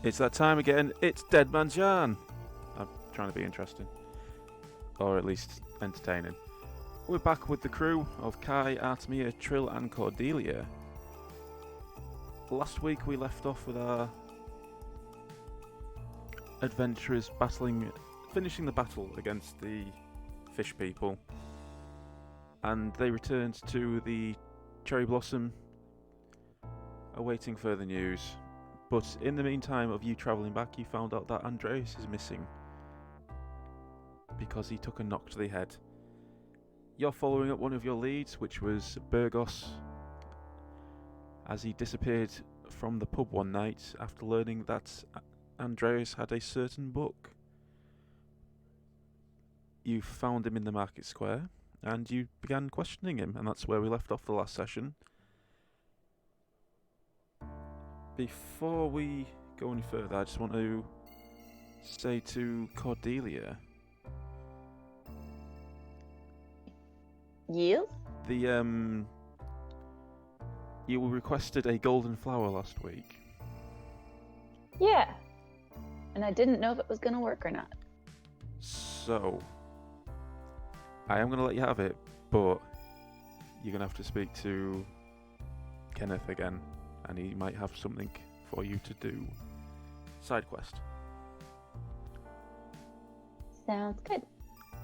It's that time again. It's Dead Man's Yarn. I'm trying to be interesting. Or at least entertaining. We're back with the crew of Kai, Artemia, Trill and Cordelia. Last week we left off with our adventurers finishing the battle against the fish people. And they returned to the Cherry Blossom, awaiting further news. But in the meantime of you travelling back, you found out that Andreas is missing because he took a knock to the head. You're following up one of your leads, which was Burgos, as he disappeared from the pub one night after learning that Andreas had a certain book. You found him in the market square, and you began questioning him, and that's where we left off the last session. Before we go any further, I just want to say to Cordelia, Yes? you requested a golden flower last week. Yeah. And I didn't know if it was going to work or not. So, I am going to let you have it, but you're going to have to speak to Kenneth again, and he might have something for you to do. Side quest. Sounds good.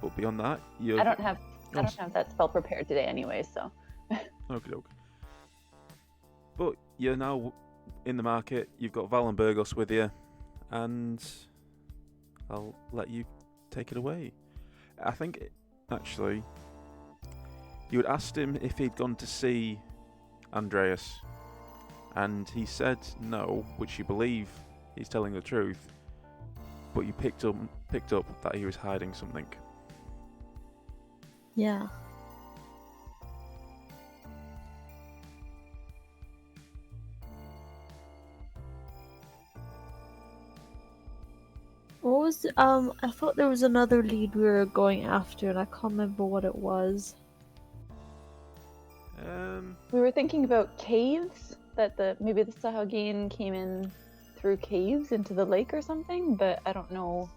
But beyond that, I don't have that spell prepared today anyway, so. Okay. But you're now in the market, you've got Val and Burgos with you, and I'll let you take it away. I think, actually, you had asked him if he'd gone to see Andreas, and he said no, which you believe he's telling the truth, but you picked up that he was hiding something. Yeah. What was I thought there was another lead we were going after and I can't remember what it was. We were thinking about caves, that maybe the Sahagin came in through caves into the lake or something, but I don't know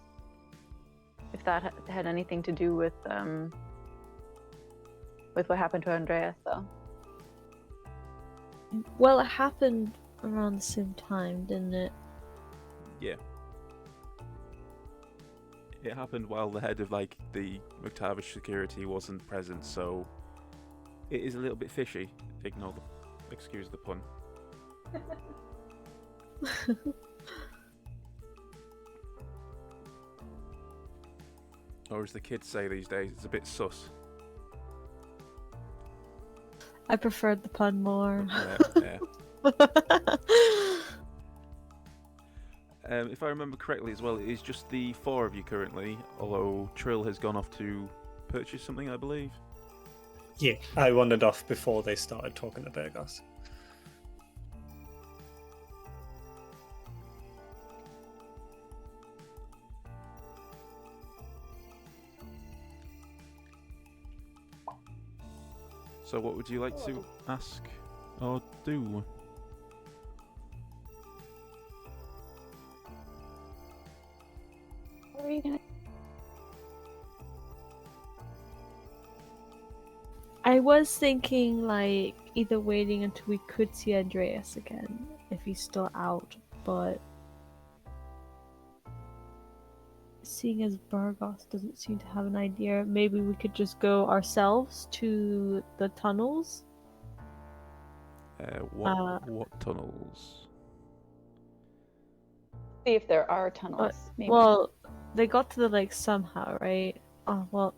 if that had anything to do with what happened to Andreas, though. Well, it happened around the same time, didn't it? Yeah. It happened while the head of the Macabre security wasn't present, so it is a little bit fishy. Excuse the pun. Or as the kids say these days, it's a bit sus. I preferred the pun more. Yeah. If I remember correctly as well, it is just the four of you currently, although Trill has gone off to purchase something, I believe. Yeah, I wandered off before they started talking to Burgos. So what would you like to ask or do? What are you gonna... I was thinking either waiting until we could see Andreas again, if he's still out, but seeing as Burgos doesn't seem to have an idea, maybe we could just go ourselves to the tunnels. What tunnels? See if there are tunnels, maybe. Well, they got to the lake somehow, right? Oh, well...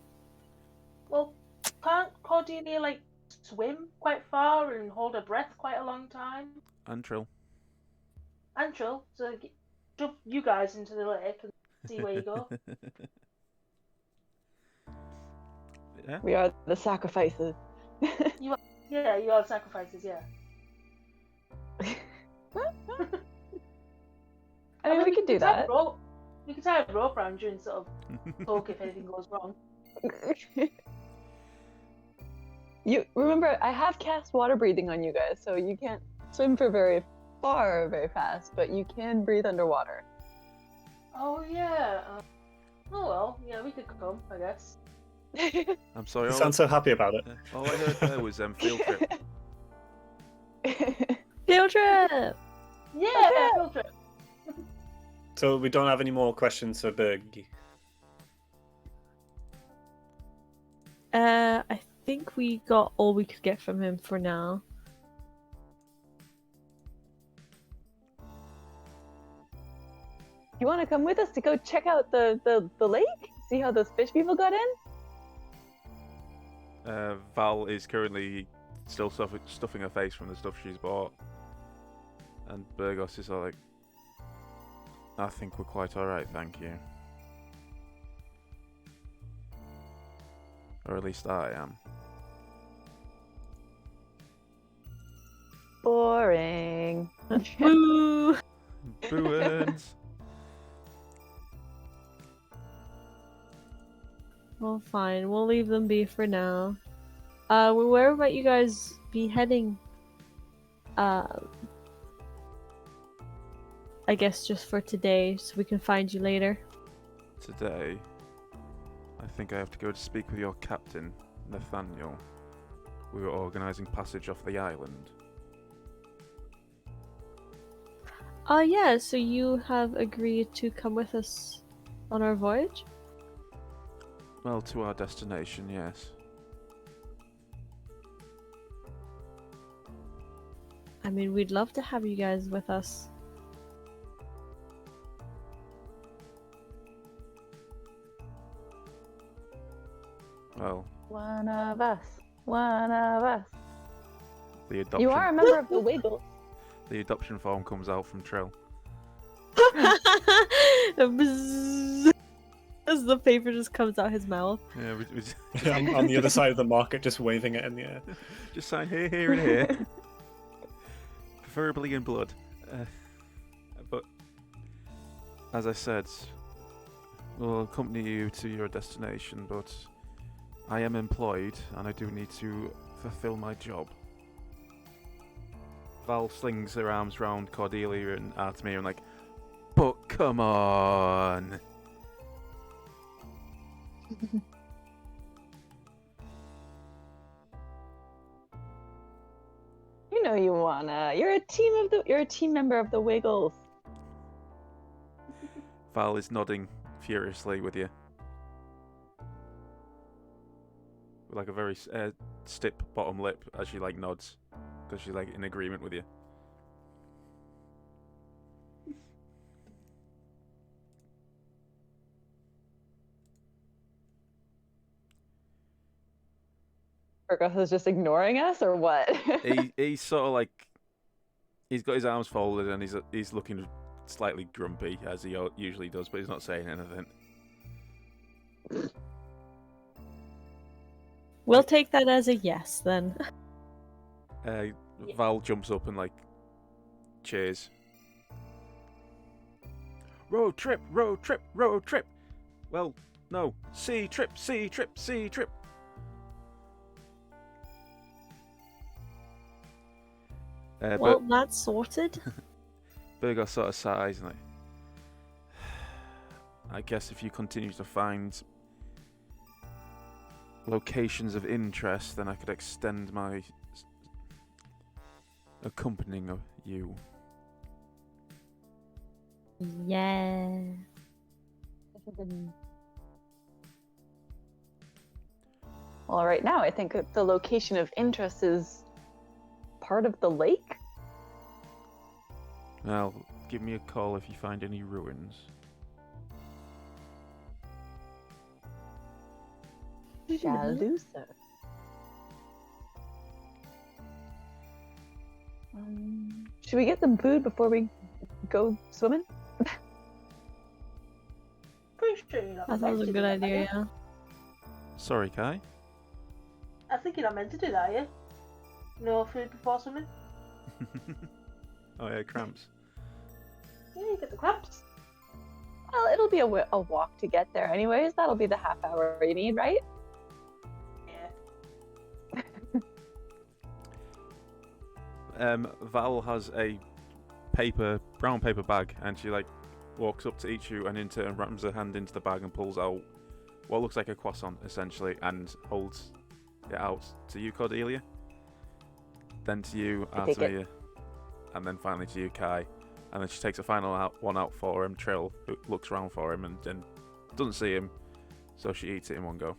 Well, can't Cordelia, swim quite far and hold her breath quite a long time? And Trill. And Trill, so jump you guys into the lake and see where you go. Yeah? We are the sacrifices. You are sacrifices, yeah. I mean, we could do that. We could tie a rope around you and sort of poke if anything goes wrong. You remember, I have cast water breathing on you guys, so you can't swim for very far very fast, but you can breathe underwater. Oh yeah. Oh well, yeah, we could come, I guess. I'm sorry. You sound so happy about it. All I heard there was field trip. Field trip! Yeah, field trip. So we don't have any more questions for Bergie. I think we got all we could get from him for now. You want to come with us to go check out the lake? See how those fish people got in? Val is currently still stuffing her face from the stuff she's bought. And Burgos is like, I think we're quite alright, thank you. Or at least I am. Boring. Boo! Booins! Well, fine. We'll leave them be for now. Where might you guys be heading? I guess just for today, so we can find you later. Today, I think I have to go to speak with your captain, Nathaniel. We were organising passage off the island. Yeah, so you have agreed to come with us on our voyage? Well, to our destination, yes. I mean, we'd love to have you guys with us. Well, One of us. One of us. the adoption, You are a member of the Wiggle. the adoption form comes out from Trill. Bzzz. As the paper just comes out his mouth. Yeah, I'm on the other side of the market, just waving it in the air. just sign here, here, and here. Preferably in blood. But as I said, we'll accompany you to your destination, but I am employed and I do need to fulfill my job. Val slings her arms round Cordelia and Artemir and like, but come on! You know you wanna. You're a team member of the Wiggles. Val is nodding furiously with you. With like a very stiff bottom lip as she like nods. Because she's like in agreement with you. Burgos is just ignoring us, or what? He's sort of like, he's got his arms folded and he's looking slightly grumpy as he usually does, but he's not saying anything. We'll take that as a yes, then. Val jumps up and like cheers. Road trip, road trip, road trip. Well, no, sea trip, sea trip, sea trip. Well, that's sorted. Burgos sort of sighs and like, I guess if you continue to find locations of interest, then I could extend my accompanying of you. Yeah. Well, right now I think that the location of interest is part of the lake. Now, give me a call if you find any ruins. Shall do so. Should we get some food before we go swimming? Pretty sure you're not That meant sounds a to good do that, idea, are you? yeah. Sorry, Kai. I think you're not meant to do that, are you? No food before swimming? Oh yeah, cramps. Yeah, you get the cramps. Well, it'll be a walk to get there anyways. That'll be the half hour you need, right? Yeah. Val has a brown paper bag, and she like walks up to each of you and in turn rams her hand into the bag and pulls out what looks like a croissant essentially, and holds it out to you, Cordelia. Then to you, I take it. Artemia, and then finally to you, Kai. And then she takes a final one out for him, Trill, who looks around for him and doesn't see him, so she eats it in one go.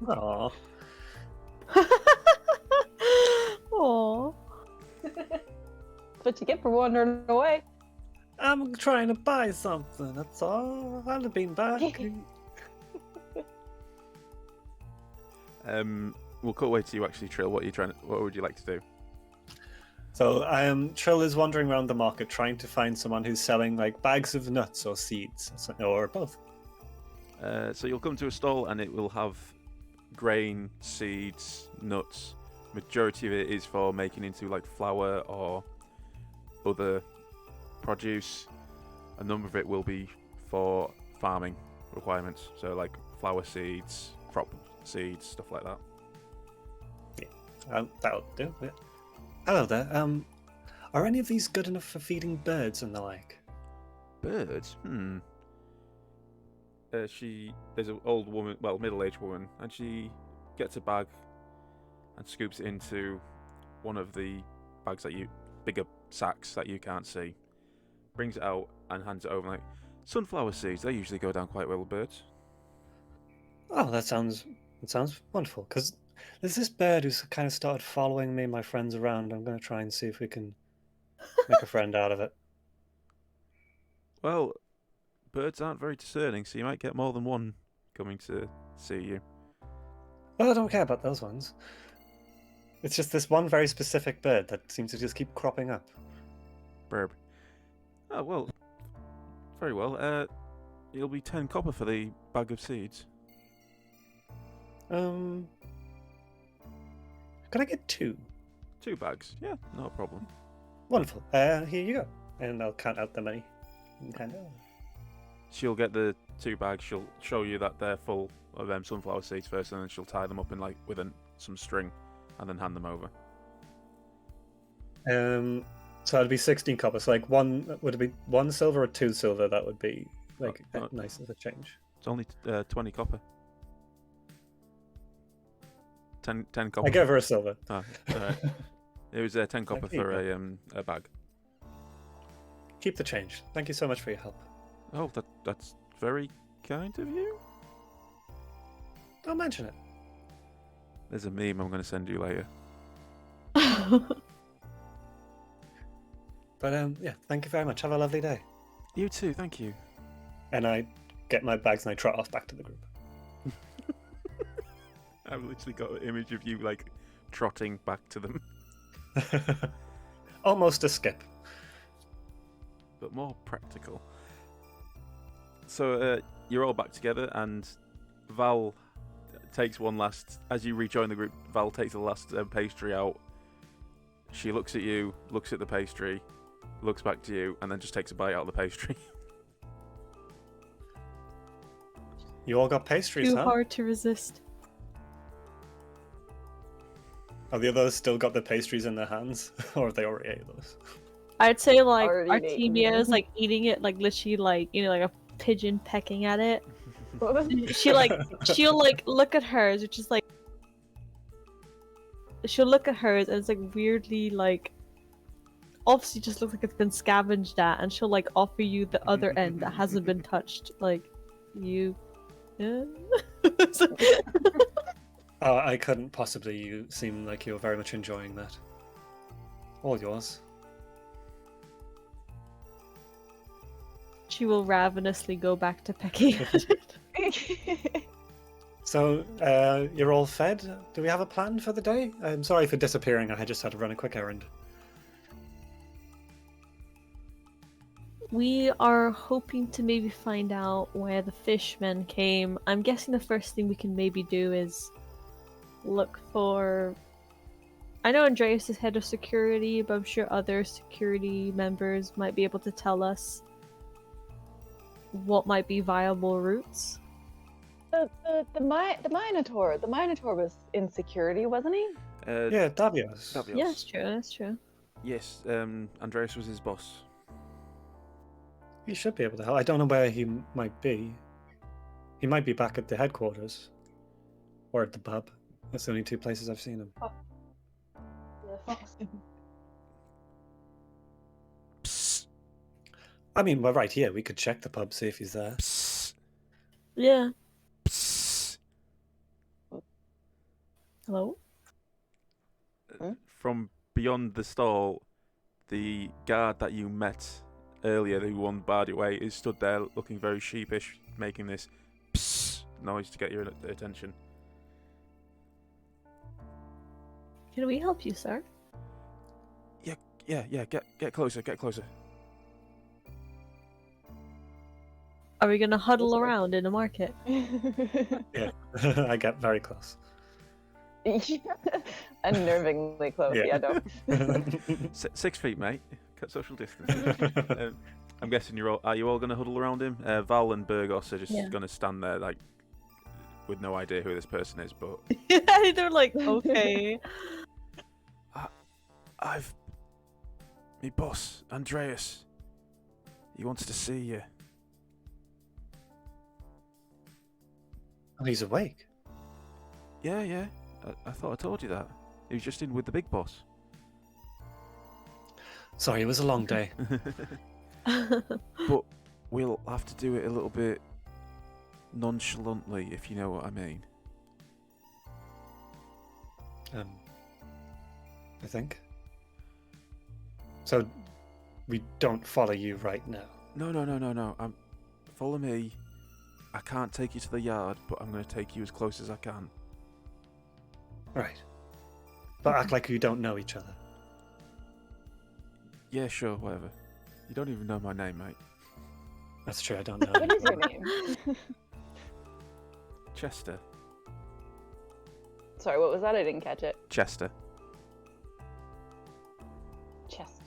Aww. Aww. That's what you get for wandering away. I'm trying to buy something, that's all. I'd have been back. We'll cut away to you actually, Trill. What would you like to do? So Trill is wandering around the market trying to find someone who's selling like bags of nuts or seeds or both. So you'll come to a stall and it will have grain, seeds, nuts. Majority of it is for making into like flour or other produce. A number of it will be for farming requirements, so like flower seeds, crop seeds, stuff like that. That'll do. Yeah. Hello there. Are any of these good enough for feeding birds and the like? Birds? There's an old woman, well, middle-aged woman, and she gets a bag and scoops it into one of the bags bigger sacks that you can't see. Brings it out and hands it over like, sunflower seeds, they usually go down quite well with birds. Oh, that sounds wonderful. Because there's this bird who's kind of started following me and my friends around. I'm going to try and see if we can make a friend out of it. Well, birds aren't very discerning, so you might get more than one coming to see you. Well, I don't care about those ones. It's just this one very specific bird that seems to just keep cropping up. Burb. Oh, well. Very well. It'll be 10 copper for the bag of seeds. Can I get 2? 2 bags? Yeah, no problem. Wonderful. Here you go. And I'll count out the money. She'll get the 2 bags, she'll show you that they're full of sunflower seeds first, and then she'll tie them up in with some string and then hand them over. So it'd be 16 copper. So like would it be 1 silver or 2 silver? That would be like nice as a change. It's only 20 copper. 10 copper. I gave her a silver. Ah, alright. It was 10 copper for a bag. Keep the change. Thank you so much for your help. Oh, that's very kind of you. Don't mention it. There's a meme I'm going to send you later. But yeah, thank you very much. Have a lovely day. You too, thank you. And I get my bags and I trot off back to the group. I've literally got an image of you like trotting back to them, Almost a skip. but more practical. So you're all back together, and Val takes one last. As you rejoin the group, Val takes the last pastry out. She looks at you, looks at the pastry, looks back to you, and then just takes a bite out of the pastry. You all got pastries, Too huh? hard to resist. Have the others still got the pastries in their hands? Or have they already ate those? I'd say like Already Artemia eaten. is like eating it like literally like like a pigeon pecking at it. She'll like look at hers, which is like she'll look at hers and it's like weirdly like obviously just looks like it's been scavenged at, and she'll like offer you the other end that hasn't been touched. Like you Oh, I couldn't possibly. You seem like you're very much enjoying that. All yours. She will ravenously go back to pecking at it. So, you're all fed? Do we have a plan for the day? I'm sorry for disappearing. I just had to run a quick errand. We are hoping to maybe find out where the fishmen came. I'm guessing the first thing we can maybe do is look for... I know Andreas is head of security, but I'm sure other security members might be able to tell us what might be viable routes. The Minotaur was in security, wasn't he? Yeah, Davios. Davios. Yeah, that's true, that's true. Yes, Andreas was his boss. He should be able to help. I don't know where he might be. He might be back at the headquarters. Or at the pub. That's the only two places I've seen him. Yeah, Fox. Psst, I mean, we're right here. We could check the pub, see if he's there. psst, Yeah. psst. Hello? From beyond the stall, the guard that you met earlier, who won barred away, is stood there looking very sheepish, making this psst noise to get your attention. Can we help you, sir? Yeah, get closer, get closer. Are we gonna huddle around in the market? Yeah, I get very close. Unnervingly close. Yeah, no. 6 feet, mate. Cut social distance. I'm guessing are you all going to huddle around him? Val and Burgos are just going to stand there like with no idea who this person is, but They're like, okay. I've me boss Andreas. He wants to see you. Oh, he's awake. Yeah. I thought I told you that. He was just in with the big boss. Sorry, it was a long day. But we'll have to do it a little bit nonchalantly, if you know what I mean. I think. So, we don't follow you right now. No. Follow me. I can't take you to the yard, but I'm going to take you as close as I can. Right. But act like you don't know each other. Yeah, sure, whatever. You don't even know my name, mate. That's true, I don't know. What is your name? Chester. Sorry, what was that? I didn't catch it. Chester. Chest.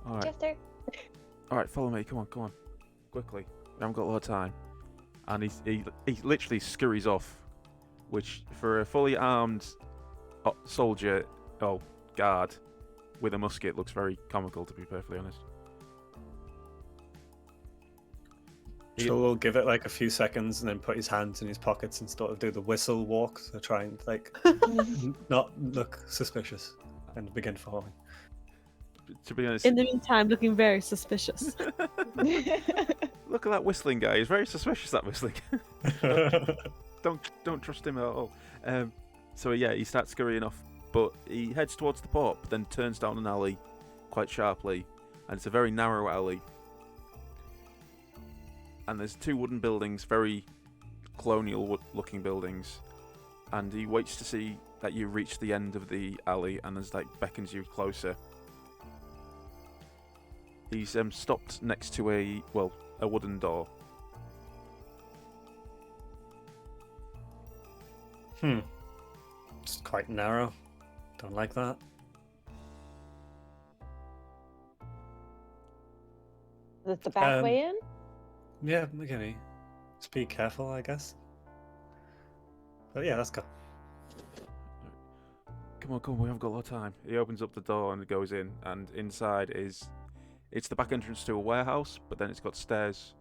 Alright. Chester. Alright, follow me. Come on. Quickly. We haven't got a lot of time. And he literally scurries off, which for a fully armed soldier, guard, with a musket looks very comical, to be perfectly honest. Joel will give it like a few seconds and then put his hands in his pockets and sort of do the whistle walk to try and like not look suspicious and begin following. To be honest, In the meantime, looking very suspicious. look at that whistling guy. He's very suspicious, that whistling. Don't trust him at all. So yeah, he starts scurrying off, but he heads towards the pub, then turns down an alley quite sharply, and it's a very narrow alley. And there's 2 wooden buildings, very colonial-looking buildings, and he waits to see that you reach the end of the alley, and as beckons you closer. He's stopped next to a wooden door. It's quite narrow. Don't like that. Is it the back way in? Yeah, okay. Just be careful, I guess. But yeah, let's go. Come on, we haven't got a lot of time. He opens up the door and goes in, and inside it's the back entrance to a warehouse, but then it's got stairs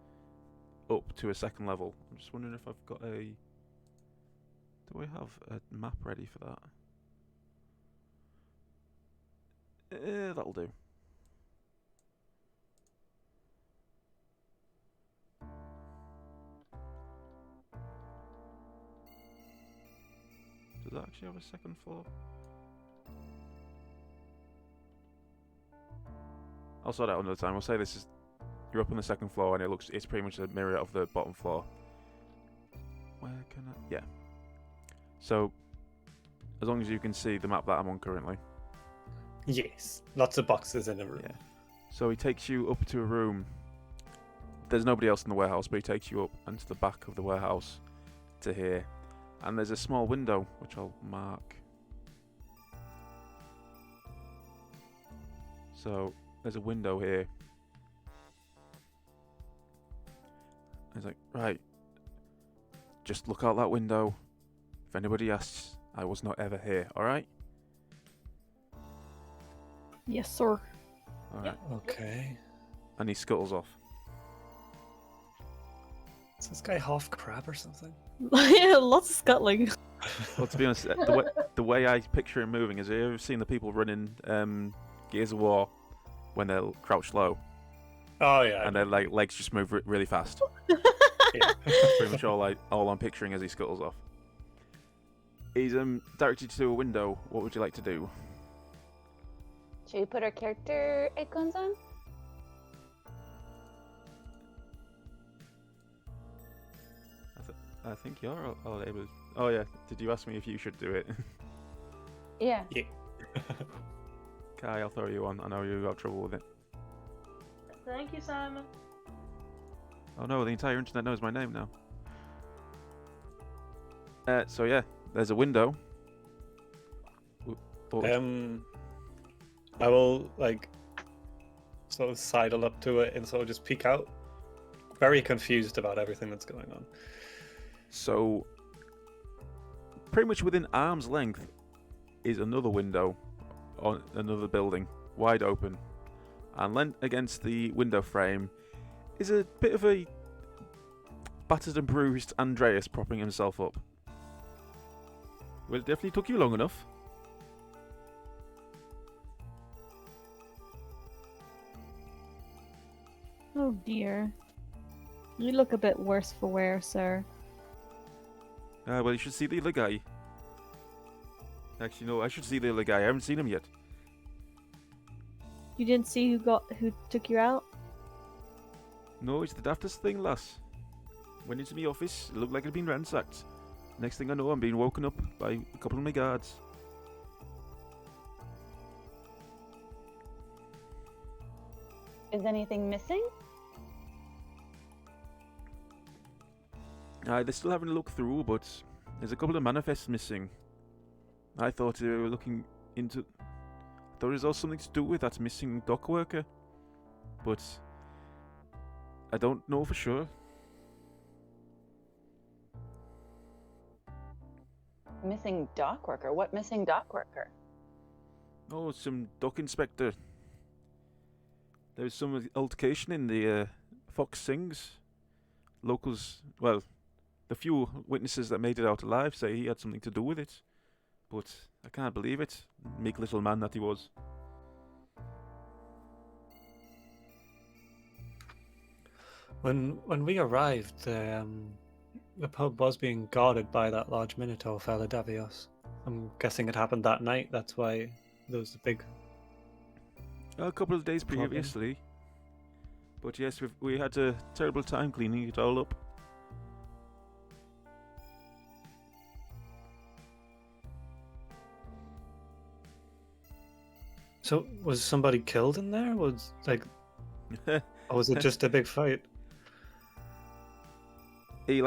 up to a second level. I'm just wondering if I've got do I have a map ready for that? That'll do. Does that actually have a second floor? I'll sort it out another time. We'll say you're up on the second floor and it's pretty much a mirror of the bottom floor. Where can I? Yeah. So, as long as you can see the map that I'm on currently. Yes, lots of boxes in a room. Yeah. So he takes you up to a room. There's nobody else in the warehouse, but he takes you up into the back of the warehouse to here. And there's a small window, which I'll mark. So, there's a window here. He's like, right, just look out that window. If anybody asks, I was not ever here, alright? Yes, sir. Alright. Okay. And he scuttles off. Is this guy half crab or something? Yeah, lots of scuttling. Well, to be honest, the way I picture him moving is, have you ever seen the people running Gears of War when they're crouched low? Oh yeah. And their legs just move really fast. Yeah. Pretty much all I'm picturing as he scuttles off. He's directed to a window. What would you like to do? Should we put our character icons on? I think you're all able. Oh yeah, did you ask me if you should do it? Yeah. Yeah. Kai, I'll throw you on. I know you got trouble with it. Thank you, Simon. Oh no, the entire internet knows my name now. So yeah, there's a window. I will like sort of sidle up to it and sort of just peek out. Very confused about everything that's going on. So, pretty much within arm's length is another window on another building, wide open. And lent against the window frame is a bit of a battered and bruised Andreas propping himself up. Well, it definitely took you long enough. Oh dear. You look a bit worse for wear, sir. Well, you should see the other guy. Actually, no, I should see the other guy. I haven't seen him yet. You didn't see who took you out? No, it's the daftest thing, lass. Went into my office, it looked like it had been ransacked. Next thing I know, I'm being woken up by a couple of my guards. Is anything missing? They're still having a look through, but there's a couple of manifests missing. I thought they were looking into... I thought it was all something to do with that missing dock worker. But... I don't know for sure. Missing dock worker? What missing dock worker? Oh, some dock inspector. There was some altercation in the Fox Sings. Locals, well, the few witnesses that made it out alive say he had something to do with it. But I can't believe it. Meek little man that he was. When we arrived, the pub was being guarded by that large minotaur fella, Davios. I'm guessing it happened that night. That's why there was the big. A couple of days problem. previously. But yes, we had a terrible time cleaning it all up. So was somebody killed in there? Was like, or was it just a big fight? He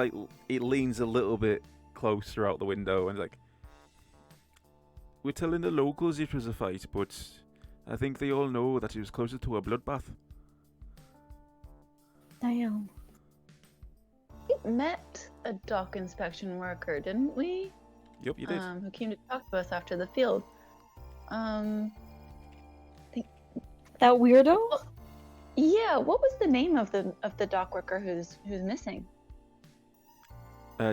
leans a little bit closer out the window and like, we're telling the locals it was a fight, but I think they all know that it was closer to a bloodbath. Damn. We met a dock inspection worker, didn't we? Yep, you did. Who came to talk to us after the field. That weirdo? Yeah, what was the name of the dock worker who's missing?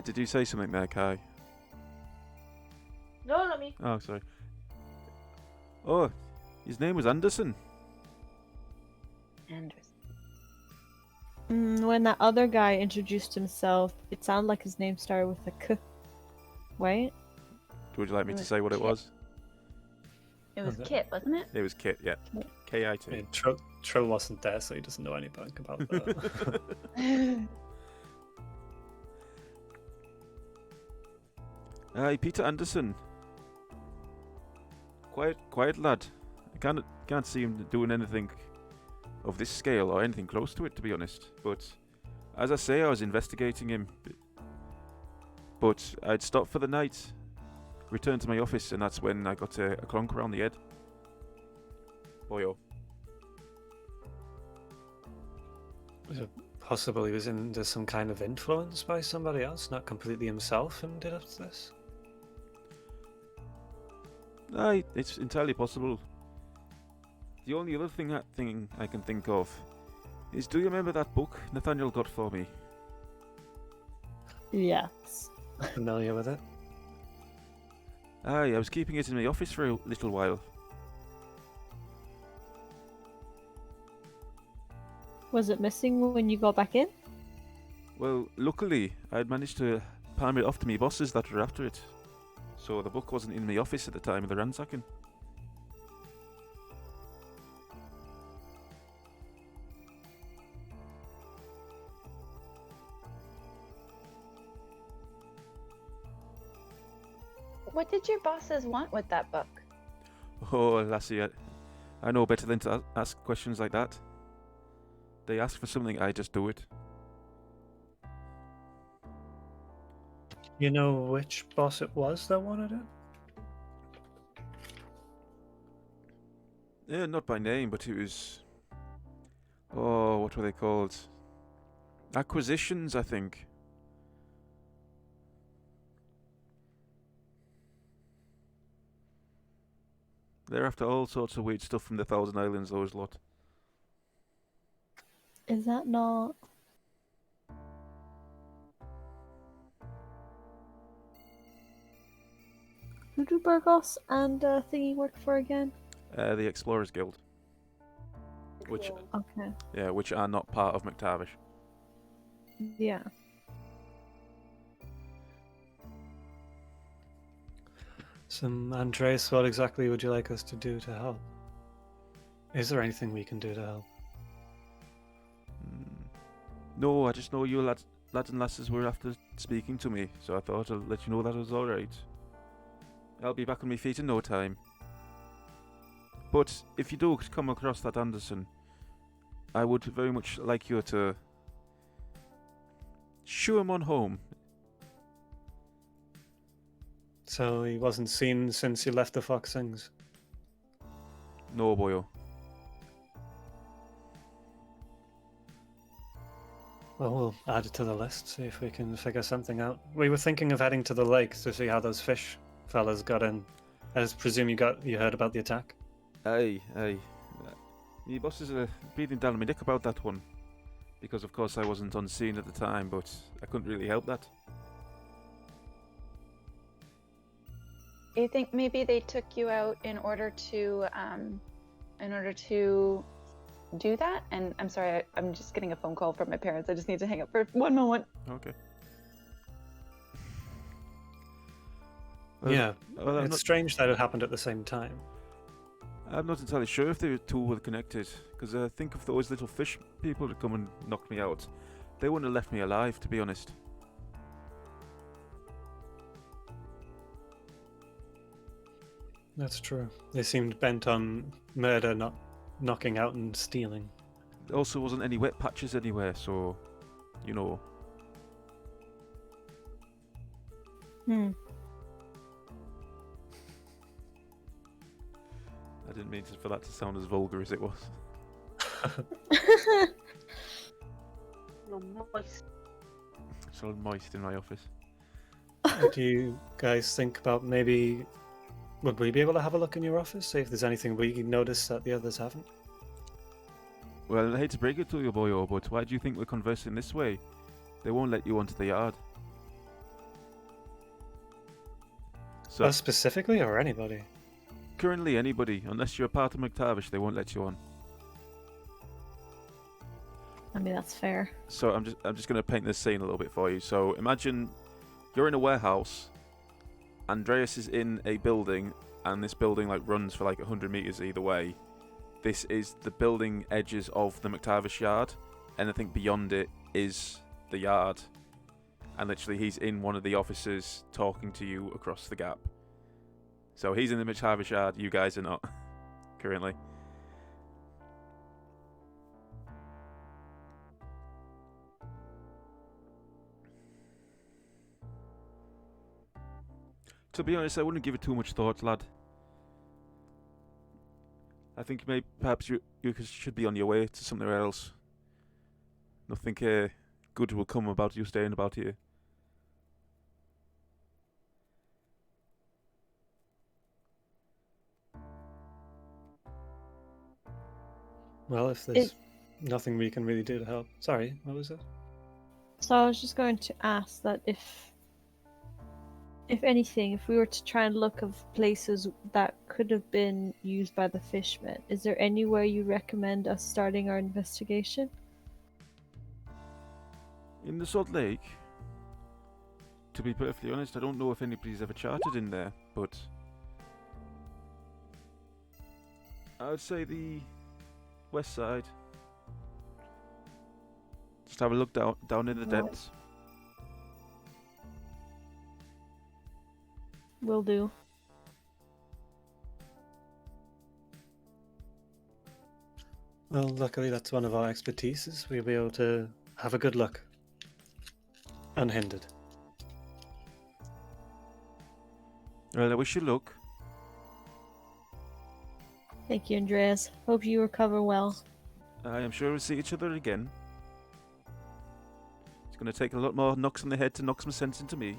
Did you say something there, Kai? No, not me. Oh, sorry. Oh, his name was Anderson. Anderson. When that other guy introduced himself, it sounded like his name started with a K. Wait. Would you like me It to was say what it Kit. was? It was Was it? Kit, wasn't it? It was Kit, yeah. K-I-T. I mean, Trill wasn't there, so he doesn't know anything about that. Peter Anderson. Quiet lad. I can't see him doing anything of this scale or anything close to it, to be honest. But as I say, I was investigating him. But I'd stopped for the night, returned to my office, and that's when I got a clunk around the head. Boyo. Was it possible he was under some kind of influence by somebody else, not completely himself, and did up to this? Aye, it's entirely possible. The only other thing I can think of is, do you remember that book Nathaniel got for me? Yes. Familiar with it? Aye, I was keeping it in my office for a little while. Was it missing when you got back in? Well, luckily, I'd managed to palm it off to me bosses that were after it. So the book wasn't in my office at the time of the ransacking. What did your bosses want with that book? Oh, lassie, I know better than to ask questions like that. They ask for something, I just do it. You know which boss it was that wanted it? Yeah, not by name, but it was... Oh, what were they called? Acquisitions, I think. They're after all sorts of weird stuff from the Thousand Islands, those lot. Is that not... Who do Burgos and Thingy work for again? The Explorers Guild. Which, Okay. yeah, which are not part of McTavish. Yeah. So, Andres, what exactly would you like us to do to help? Is there anything we can do to help? No, I just know you lads and lasses were after speaking to me, so I thought I'd let you know that it was alright. I'll be back on my feet in no time. But if you do come across that Anderson, I would very much like you to shoo him on home. So he wasn't seen since he left the Foxings? No, boyo. Well, we'll add it to the list, see if we can figure something out. We were thinking of heading to the lake to see how those fish fellas got in. I just presume you heard about the attack? Aye. My bosses are breathing down my neck about that one. Because of course I wasn't on scene at the time, but I couldn't really help that. You think maybe they took you out in order to do that? And I'm sorry, I'm just getting a phone call from my parents. I just need to hang up for one moment. Okay. Yeah, well, it's strange that it happened at the same time. I'm not entirely sure if the two were connected, because I think if those little fish people had come and knocked me out, they wouldn't have left me alive, to be honest. That's true. They seemed bent on murder, not knocking out and stealing. There also wasn't any wet patches anywhere, so, you know. I didn't mean for that to sound as vulgar as it was. You're moist. It's all moist in my office. Do you guys think about maybe... Would we be able to have a look in your office, see if there's anything we notice that the others haven't? Well, I hate to break it to you, boyo, but why do you think we're conversing this way? They won't let you onto the yard. So, Us specifically, or anybody? currently anybody, unless you're a part of McTavish, they won't let you on. I mean, that's fair. So I'm just going to paint this scene a little bit for you. So imagine you're in a warehouse. Andreas is in a building, and this building like runs for like 100 meters either way. This is the building edges of the McTavish yard. Anything beyond it is the yard. And literally he's in one of the offices talking to you across the gap. So he's in the McTavish yard, you guys are not currently. To be honest, I wouldn't give it too much thought, lad. I think perhaps you should be on your way to somewhere else. Nothing good will come about you staying about here. Well, if there's nothing we can really do to help. Sorry, what was it? So I was just going to ask that if anything, if we were to try and look of places that could have been used by the fishmen, is there anywhere you recommend us starting our investigation? In the Salt Lake, to be perfectly honest, I don't know if anybody's ever charted in there, but I would say the west side. Just have a look down in the Right. depths. Will do. Well, luckily that's one of our expertises. We'll be able to have a good look. Unhindered. Well, I wish you luck. Thank you, Andreas. Hope you recover well. I am sure we'll see each other again. It's going to take a lot more knocks on the head to knock some sense into me.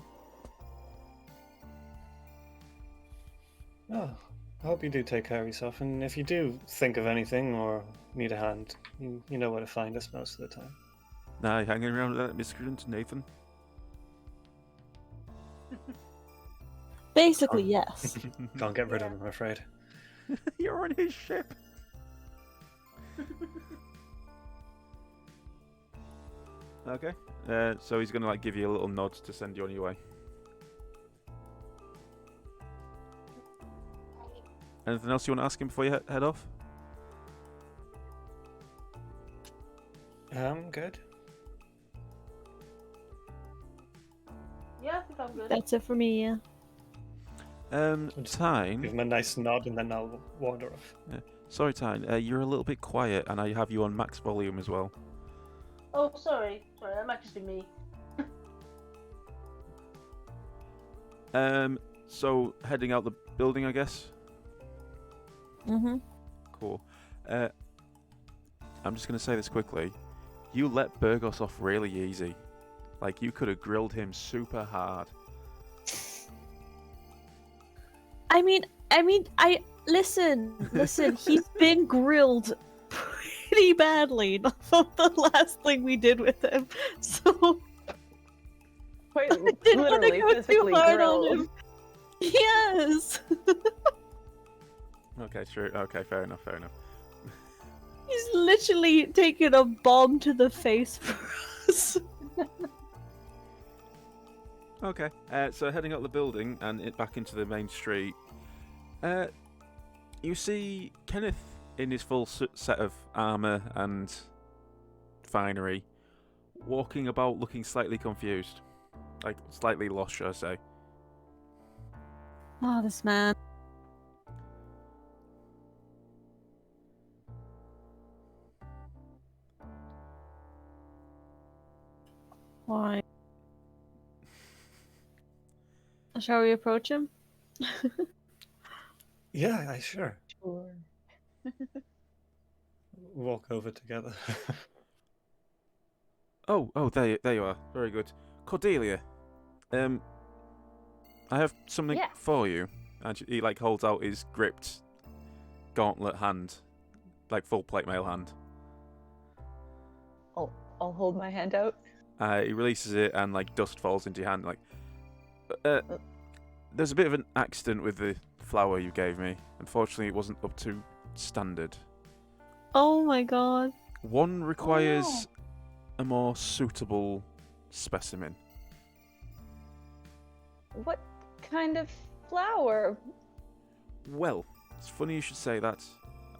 Oh, I hope you do take care of yourself, and if you do think of anything or need a hand, you know where to find us most of the time. Nah, hanging around with that miscreant, Nathan. Basically, yes. Can't get rid of him, I'm afraid. You're on his ship. Okay. So he's going to give you a little nod to send you on your way. Anything else you want to ask him before you head off? Good. Yeah, I think I'm good. That's it for me, yeah. Tyne. Give him a nice nod and then I'll wander off. Sorry, Tyne. You're a little bit quiet, and I have you on max volume as well. Oh, sorry. Sorry, that might just be me. So heading out the building, I guess. Mm-hmm. Cool. I'm just going to say this quickly. You let Burgos off really easy. You could have grilled him super hard. Listen, he's been grilled pretty badly from the last thing we did with him, so Quite I didn't want to literally go too physically hard on grilled. him. Yes! Okay, true. Okay, fair enough. He's literally taken a bomb to the face for us. Okay, so heading up the building and back into the main street, you see Kenneth in his full set of armour and finery, walking about looking slightly confused. Slightly lost, should I say. Oh, this man. Why? Shall we approach him? Yeah, sure. Sure. Walk over together. Oh, there you are. Very good. Cordelia, I have something Yes. for you. And he holds out his gripped gauntlet hand, full plate mail hand. I'll hold my hand out. He releases it, and dust falls into your hand. There's a bit of an accident with the flower you gave me. Unfortunately, it wasn't up to standard. Oh my god. One requires a more suitable specimen. What kind of flower? Well, it's funny you should say that.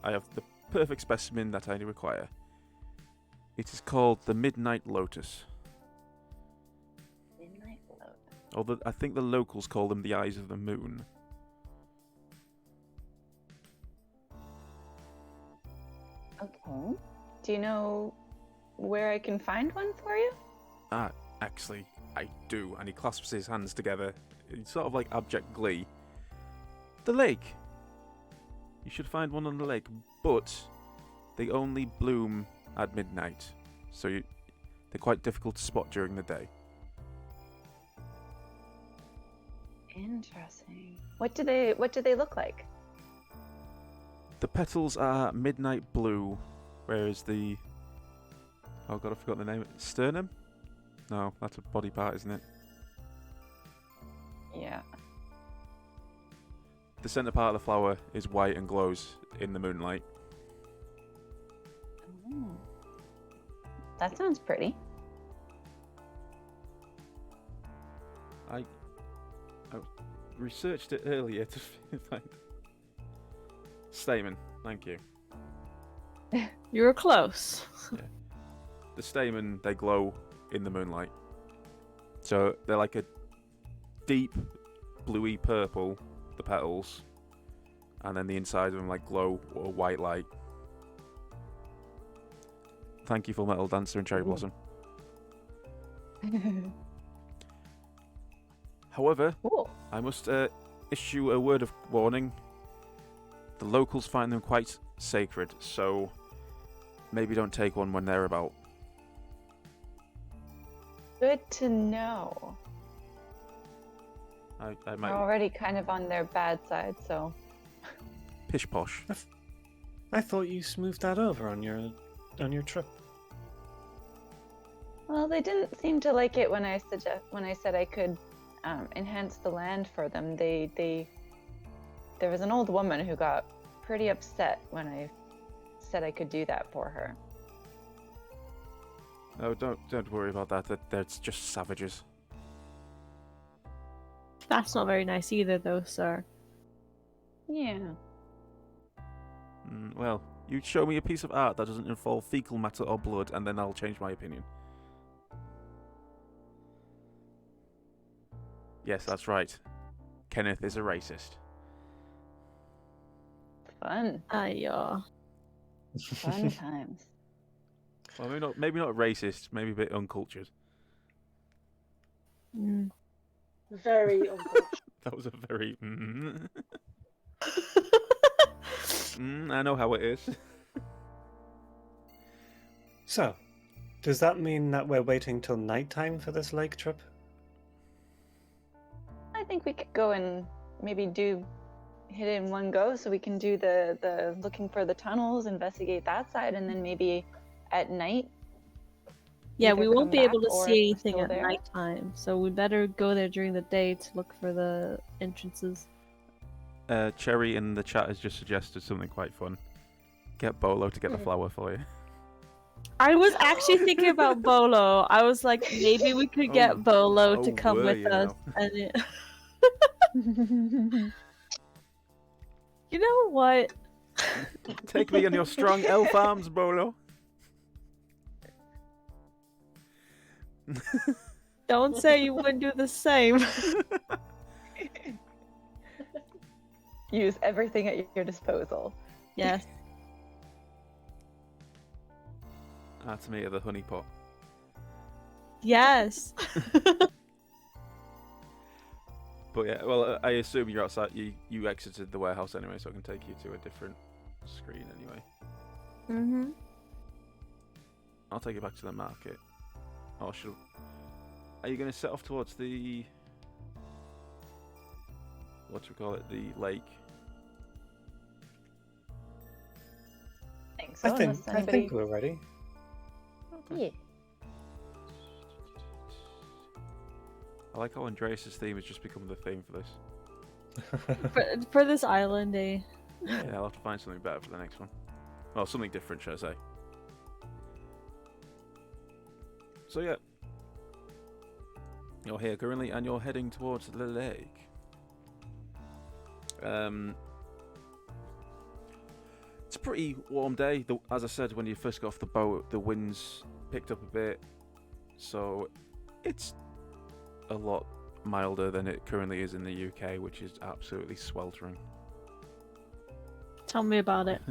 I have the perfect specimen that I require. It is called the Midnight Lotus. Midnight Lotus. Although I think the locals call them the eyes of the moon. Okay. Do you know where I can find one for you? Actually, I do. And he clasps his hands together in sort of abject glee. The lake. You should find one on the lake, but they only bloom at midnight, so they're quite difficult to spot during the day. Interesting. What do they look like? The petals are midnight blue Where is the... Oh god, I forgot the name. Sternum? No, that's a body part, isn't it? Yeah. The centre part of the flower is white and glows in the moonlight. Oh. That sounds pretty. I researched it earlier to find... Stamen, thank you. You were close. The stamen, they glow in the moonlight. So they're like a deep bluey purple, the petals, and then the inside of them like glow or white light. Thank you, Full Metal Dancer and Cherry Blossom. However, Cool. I must issue a word of warning. The locals find them quite sacred, so maybe don't take one when they're about. Good to know. I We're might already kind of on their bad side, so. pish posh. I thought you smoothed that over on your trip. Well, they didn't seem to like it when I said I could enhance the land for them. There was an old woman who got pretty upset when I said I could do that for her. No, don't worry about that. They're just savages. That's not very nice either, though, sir. Yeah. Well, you show me a piece of art that doesn't involve fecal matter or blood, and then I'll change my opinion. Yes, that's right. Kenneth is a racist. Fun. Yeah. Fun times. Well, maybe not racist, maybe a bit uncultured. Mm. Very unfortunate. That was a very... I know how it is. So, does that mean that we're waiting till nighttime for this lake trip? I think we could go and maybe hit it in one go, so we can do the looking for the tunnels, investigate that side, and then maybe at night. Yeah, either we won't come be able back to or see if we're anything still at there. nighttime, so we better go there during the day to look for the entrances. Cherry in the chat has just suggested something quite fun. Get Bolo to get the flower for you. I was actually thinking about Bolo. I was like, maybe we could get Bolo to come were with you us. now? And you know what? Take me on your strong elf arms, Bolo. Don't say you wouldn't do the same. Use everything at your disposal. Yes. Add to me of the honey pot. Yes. But yeah, well, I assume you're outside. You exited the warehouse anyway, so I can take you to a different screen anyway. Mhm. I'll take you back to the market. Or should... Are you going to set off towards the... What do we call it? The lake? Thanks. So, I think we're ready. Yeah. I like how Andreas' theme has just become the theme for this. For this island, eh? Yeah, I'll have to find something better for the next one. Well, something different, should I say. So yeah. You're here currently, and you're heading towards the lake. It's a pretty warm day. As I said, when you first got off the boat, the winds picked up a bit. So it's a lot milder than it currently is in the UK, which is absolutely sweltering. Tell me about it.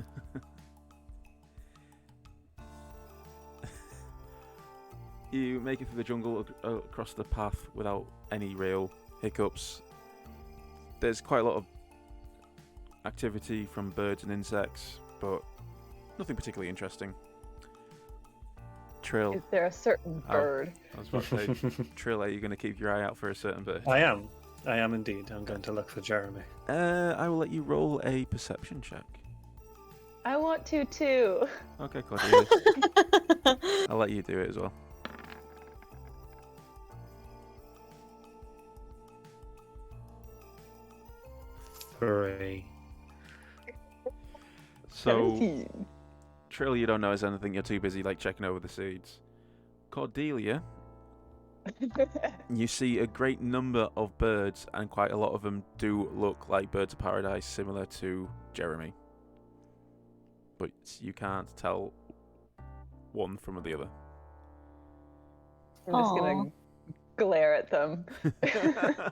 You make it through the jungle across the path without any real hiccups. There's quite a lot of activity from birds and insects, but nothing particularly interesting. Trill. Is there a certain bird? I was about to say, Trill, are you going to keep your eye out for a certain bird? I am indeed. I'm going to look for Jeremy. I will let you roll a perception check. I want to too. Okay, Cordelia. I'll let you do it as well. Hooray. So, 17. Trill, you don't notice anything. You're too busy like checking over the seeds. Cordelia, you see a great number of birds, and quite a lot of them do look like birds of paradise, similar to Jeremy. But you can't tell one from the other. I'm just gonna glare at them. I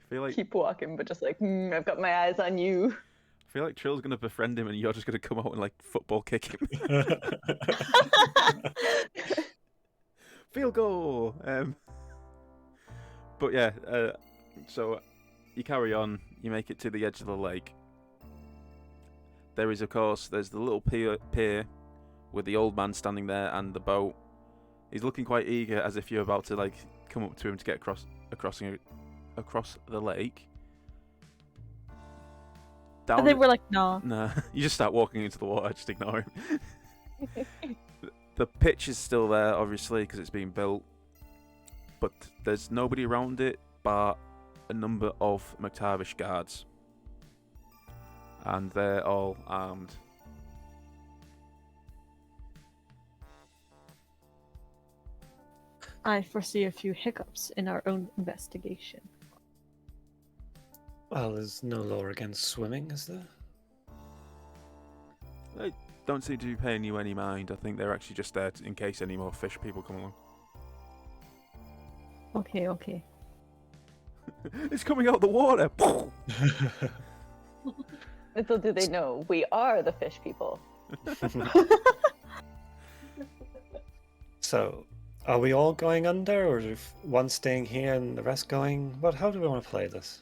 feel like Keep walking, but just like, I've got my eyes on you. I feel like Trill's gonna befriend him, and you're just gonna come out and like football kick him. Field goal. But yeah, so you carry on. You make it to the edge of the lake. There is, of course, there's the little pier with the old man standing there and the boat. He's looking quite eager, as if you're about to like come up to him to get across the lake. Down And then we're like, nah. Nah, you just start walking into the water. Just ignore him. The pitch is still there, obviously, because it's been built. But there's nobody around it but a number of Macabre guards. And they're all armed. I foresee a few hiccups in our own investigation. Well, there's no law against swimming, is there? They don't seem to be paying you any mind. I think they're actually just there in case any more fish people come along. Okay. It's coming out the water! Little do they know, we are the fish people. So, are we all going under, or is one staying here and the rest going? How do we want to play this?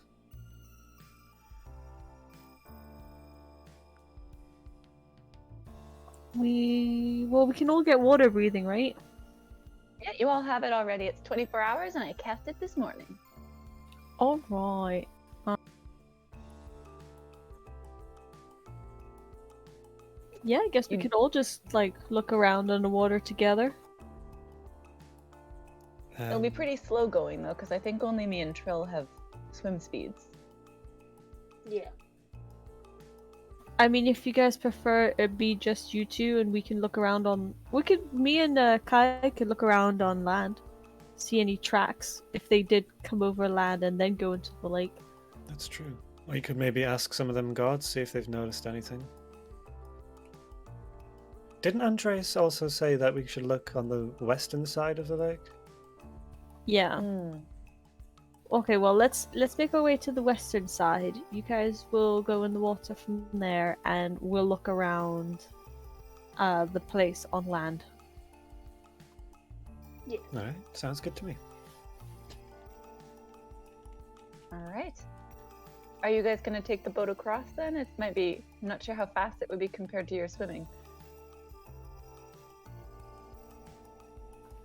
We can all get water breathing, right? Yeah, you all have it already. It's 24 hours and I cast it this morning. All right. Yeah, I guess we could all just like look around on the water together. It'll be pretty slow going though, because I think only me and Trill have swim speeds. Yeah. I mean, if you guys prefer it be just you two and we can look around on... Me and Kai could look around on land. See any tracks, if they did come over land and then go into the lake. That's true. Or you could maybe ask some of them guards, see if they've noticed anything. Didn't Andres also say that we should look on the western side of the lake? Yeah. Okay, well, let's make our way to the western side. You guys will go in the water from there, and we'll look around the place on land. Yeah. Alright, sounds good to me. Alright. Are you guys going to take the boat across then? It might be... I'm not sure how fast it would be compared to your swimming.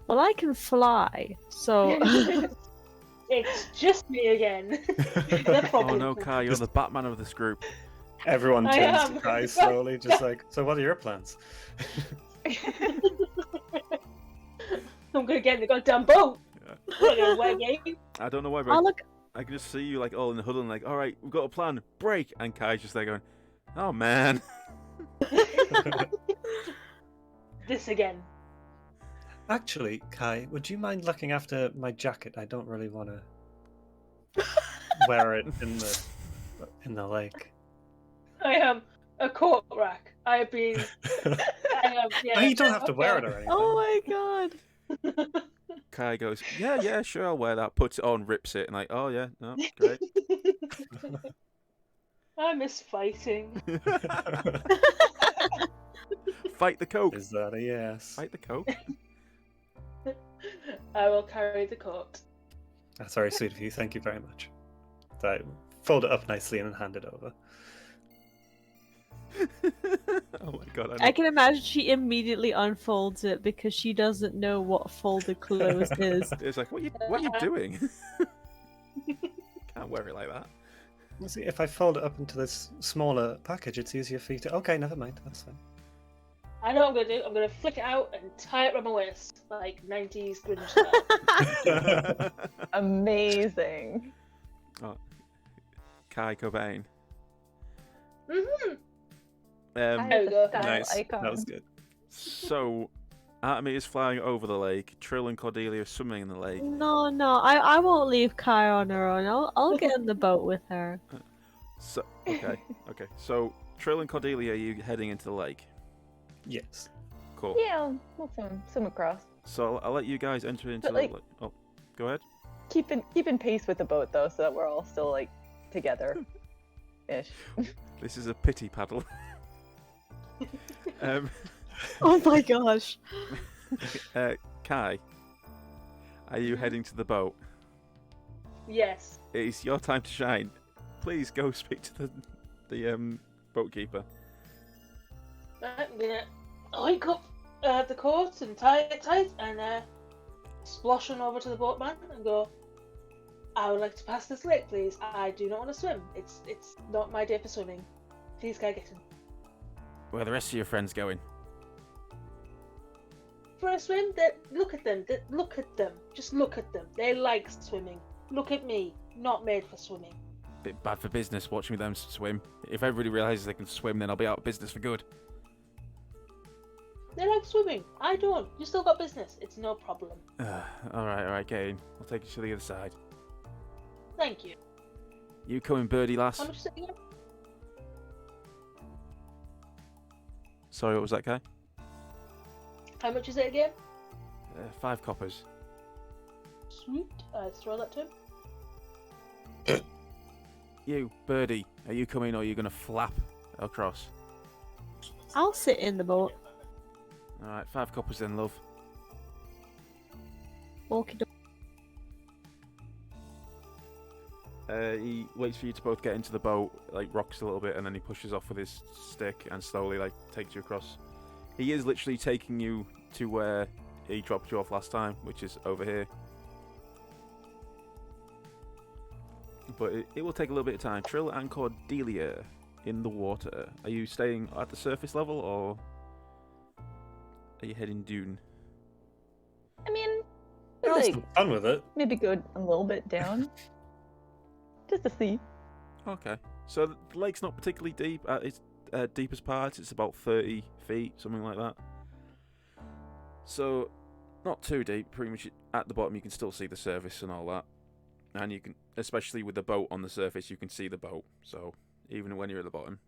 Well, I can fly, so... It's just me again. Oh no, Kai, you're the Batman of this group. Everyone I turns am. to Kai slowly, just like, so what are your plans? I'm gonna get in the goddamn boat. Yeah. What a way game. I don't know why, Oh, but look, I can just see you like all in the huddle and like, alright, we've got a plan, break! And Kai's just there going, oh man. This again. Actually, Kai, would you mind looking after my jacket? I don't really want to wear it in the lake. I am a coat rack. I have been. Yeah. No, you don't have to wear it or anything. oh my god. Kai goes, yeah, sure, I'll wear that. Puts it on, rips it, and like, oh yeah, no, great. I miss fighting. Fight the coke. Is that a yes? Fight the coke. I will carry the coat. That's very sweet of you. Thank you very much. So I fold it up nicely and hand it over. Oh my god. I can imagine she immediately unfolds it because she doesn't know what folded clothes is. It's like, what are you doing? Can't wear it like that. Let's see, if I fold it up into this smaller package, it's easier for you to. Okay, never mind. That's fine. I know what I'm gonna do. I'm gonna flick it out and tie it around my waist, like 90s Grinch style. Amazing. Kai Cobain. Mm-hmm. Kai There is we a go. style Nice. icon. That was good. So, Artemis is flying over the lake. Trill and Cordelia are swimming in the lake. No, I won't leave Kai on her own. I'll get in the boat with her. So, okay. So, Trill and Cordelia, are you heading into the lake? Yes. Cool. Yeah, we'll swim across. So I'll let you guys enter into But, like- the lake. Oh, go ahead. Keeping pace with the boat though, so that we're all still like together, ish. This is a pity paddle. Oh my gosh. Kai, are you heading to the boat? Yes. It's your time to shine. Please go speak to the boatkeeper. I'm gonna hike up the coat and tie it tight and splosh on over to the boatman and go, I would like to pass this lake, please. I do not want to swim. It's not my day for swimming. Please, can I get in? Where are the rest of your friends going? For a swim? Look at them. Look at them. Just look at them. They like swimming. Look at me. Not made for swimming. Bit bad for business watching them swim. If everybody realises they can swim, then I'll be out of business for good. They like swimming. I don't. You still got business. It's no problem. Alright, Kane. I'll take you to the other side. Thank you. You coming, birdie lass? How much is it again? Sorry, what was that, Kai? How much is it again? 5 coppers. Sweet. I throw that to him. You, birdie, are you coming or are you going to flap across? I'll sit in the boat. Alright, 5 coppers then, love. Walking. He waits for you to both get into the boat, like rocks a little bit, and then he pushes off with his stick and slowly like takes you across. He is literally taking you to where he dropped you off last time, which is over here. But it will take a little bit of time. Trill and Cordelia in the water. Are you staying at the surface level or are you heading dune? I mean, I'll like have fun with it. maybe go a little bit down, just to see. Okay. So the lake's not particularly deep. At its deepest part, it's about 30 feet, something like that. So not too deep. Pretty much at the bottom, you can still see the surface and all that. And you can, especially with the boat on the surface, you can see the boat. So even when you're at the bottom,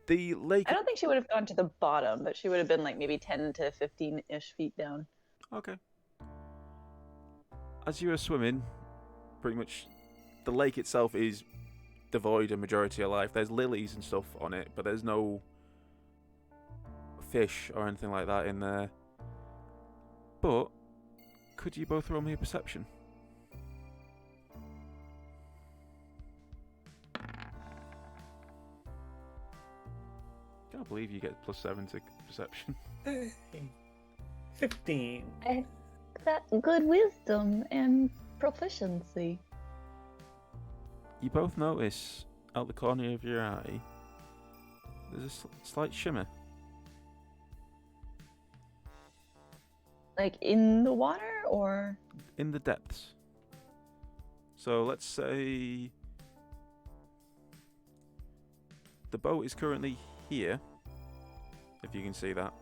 the lake. I don't think she would have gone to the bottom, but she would have been like maybe 10 to 15-ish feet down. Okay. As you are swimming, pretty much the lake itself is devoid of majority of life. There's lilies and stuff on it, but there's no fish or anything like that in there. But could you both roll me a perception? Can't believe you get +7 to perception. 15. That good wisdom and proficiency. You both notice out the corner of your eye there's a slight shimmer. Like in the water, or In the depths. So let's say the boat is currently here, if you can see that.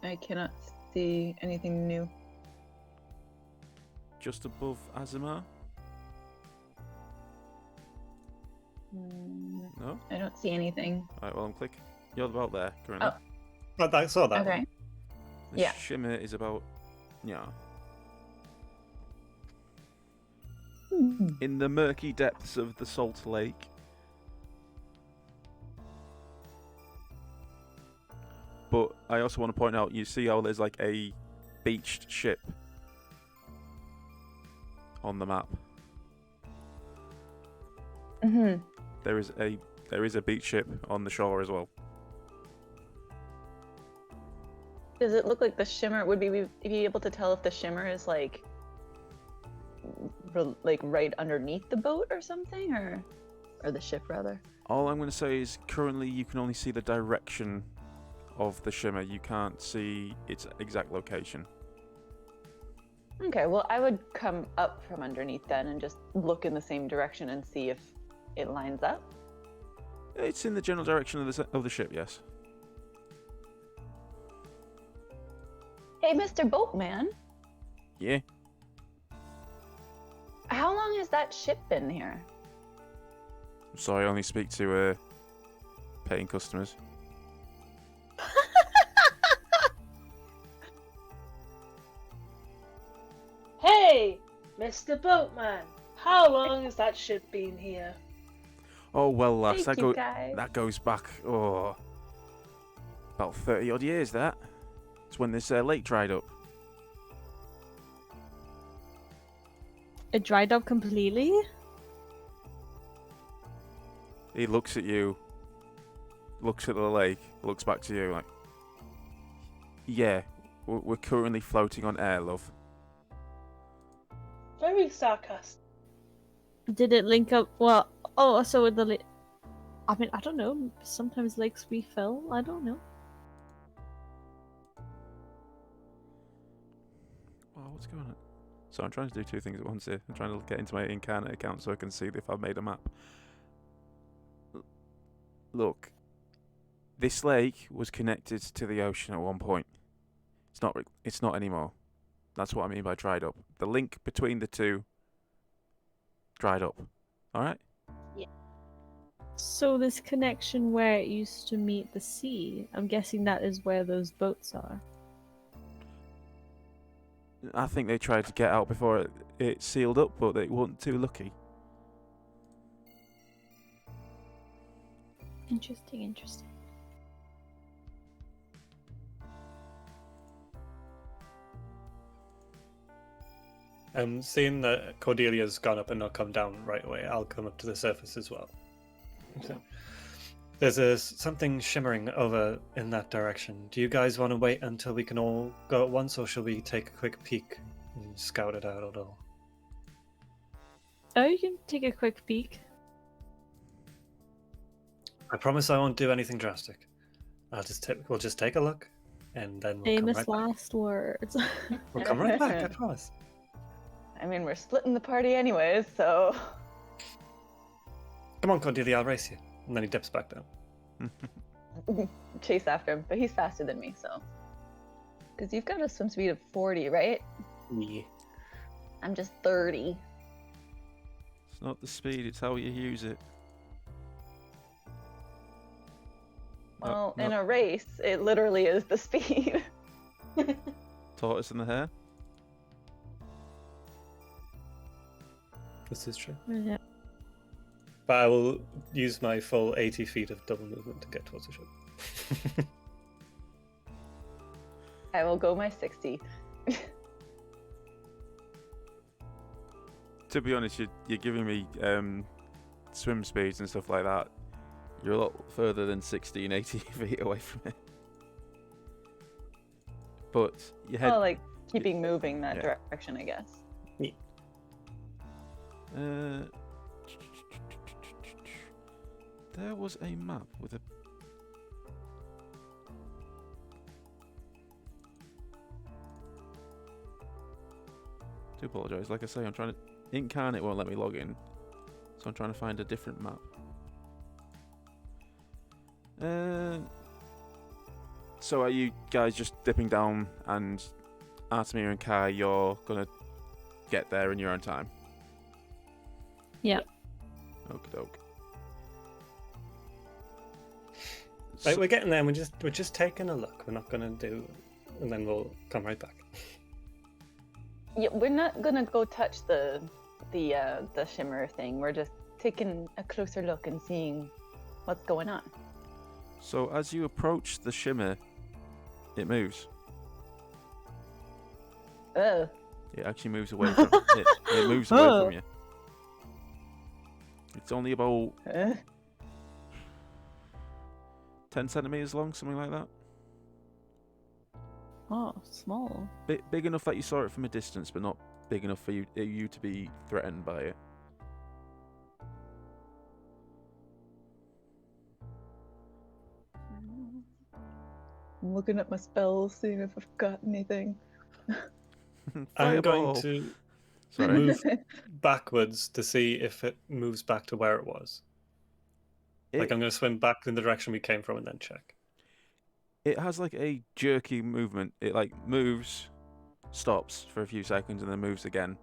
I cannot see anything new. Just above Azamar? No? I don't see anything. Alright, well, click. You're about there currently. Oh. I saw that. Okay. The Yeah. shimmer is about. Yeah. In the murky depths of the Salt Lake. But I also want to point out, you see how there's like a beached ship on the map. Mm-hmm. There is a beach ship on the shore as well. Does it look like the shimmer? Would we be able to tell if the shimmer is like like right underneath the boat or something, or the ship rather? All I'm going to say is currently you can only see the direction of the shimmer. You can't see its exact location. Okay, well, I would come up from underneath then and just look in the same direction and see if it lines up. It's in the general direction of the ship, yes. Hey, Mr. Boatman, Yeah. how long has that ship been here? I'm sorry, I only speak to paying customers. Hey, Mr. Boatman, how long has that ship been here? Oh well, lass, Thank you, guys. that goes back about 30 odd years. That it's when this lake dried up. It dried up completely? He looks at you, looks at the lake, looks back to you like, yeah, we're currently floating on air, love. Very sarcastic. Did it link up? Well, oh, so with the lake. I mean, I don't know. Sometimes lakes refill. I don't know. Oh, what's going on? So I'm trying to do two things at once here. I'm trying to get into my Incarnate account so I can see if I've made a map. Look, this lake was connected to the ocean at one point. It's not anymore. That's what I mean by dried up. The link between the two dried up. All right? So this connection where it used to meet the sea, I'm guessing that is where those boats are. I think they tried to get out before it sealed up, but they weren't too lucky. Interesting, interesting. Seeing that Cordelia's gone up and not come down right away, I'll come up to the surface as well. So, there's something shimmering over in that direction. Do you guys want to wait until we can all go at once, or shall we take a quick peek and scout it out at all? Oh, you can take a quick peek. I promise I won't do anything drastic. We'll just take a look, and then we'll Famous come right back. last words. We'll come right back, I promise. I mean, we're splitting the party anyways, so... Come on, Cordelia, I'll race you. And then he dips back down. chase after him, but he's faster than me, so... Because you've got a swim speed of 40, right? Yeah. I'm just 30. It's not the speed, it's how you use it. Well, in a race, it literally is the speed. Tortoise in the hair. This is true. Yeah. But I will use my full 80 feet of double movement to get towards the ship. I will go my 60. To be honest, you're giving me swim speeds and stuff like that. You're a lot further than 60 and 80 feet away from it. But your head... Well, like, keeping moving that Yeah. direction, I guess. There was a map with a... I do apologise. Like I say, I'm trying to... Incarnate won't let me log in. So I'm trying to find a different map. So are you guys just dipping down, and Artemir and Kai, you're gonna get there in your own time? Yeah. Okie doke. Right, we're getting there, and we're just taking a look. We're not gonna do, and then we'll come right back. Yeah, we're not gonna go touch the shimmer thing. We're just taking a closer look and seeing what's going on. So as you approach the shimmer, it moves. Ugh. It actually moves away from it. It moves away from you. It's only about 10 centimeters long, something like that. Oh, small. Big enough that you saw it from a distance, but not big enough for you to be threatened by it. I'm looking at my spells, seeing if I've got anything. I'm going Fireball! to Sorry. move backwards to see if it moves back to where it was. Like, I'm going to swim back in the direction we came from and then check. It has like a jerky movement. It like moves, stops for a few seconds, and then moves again.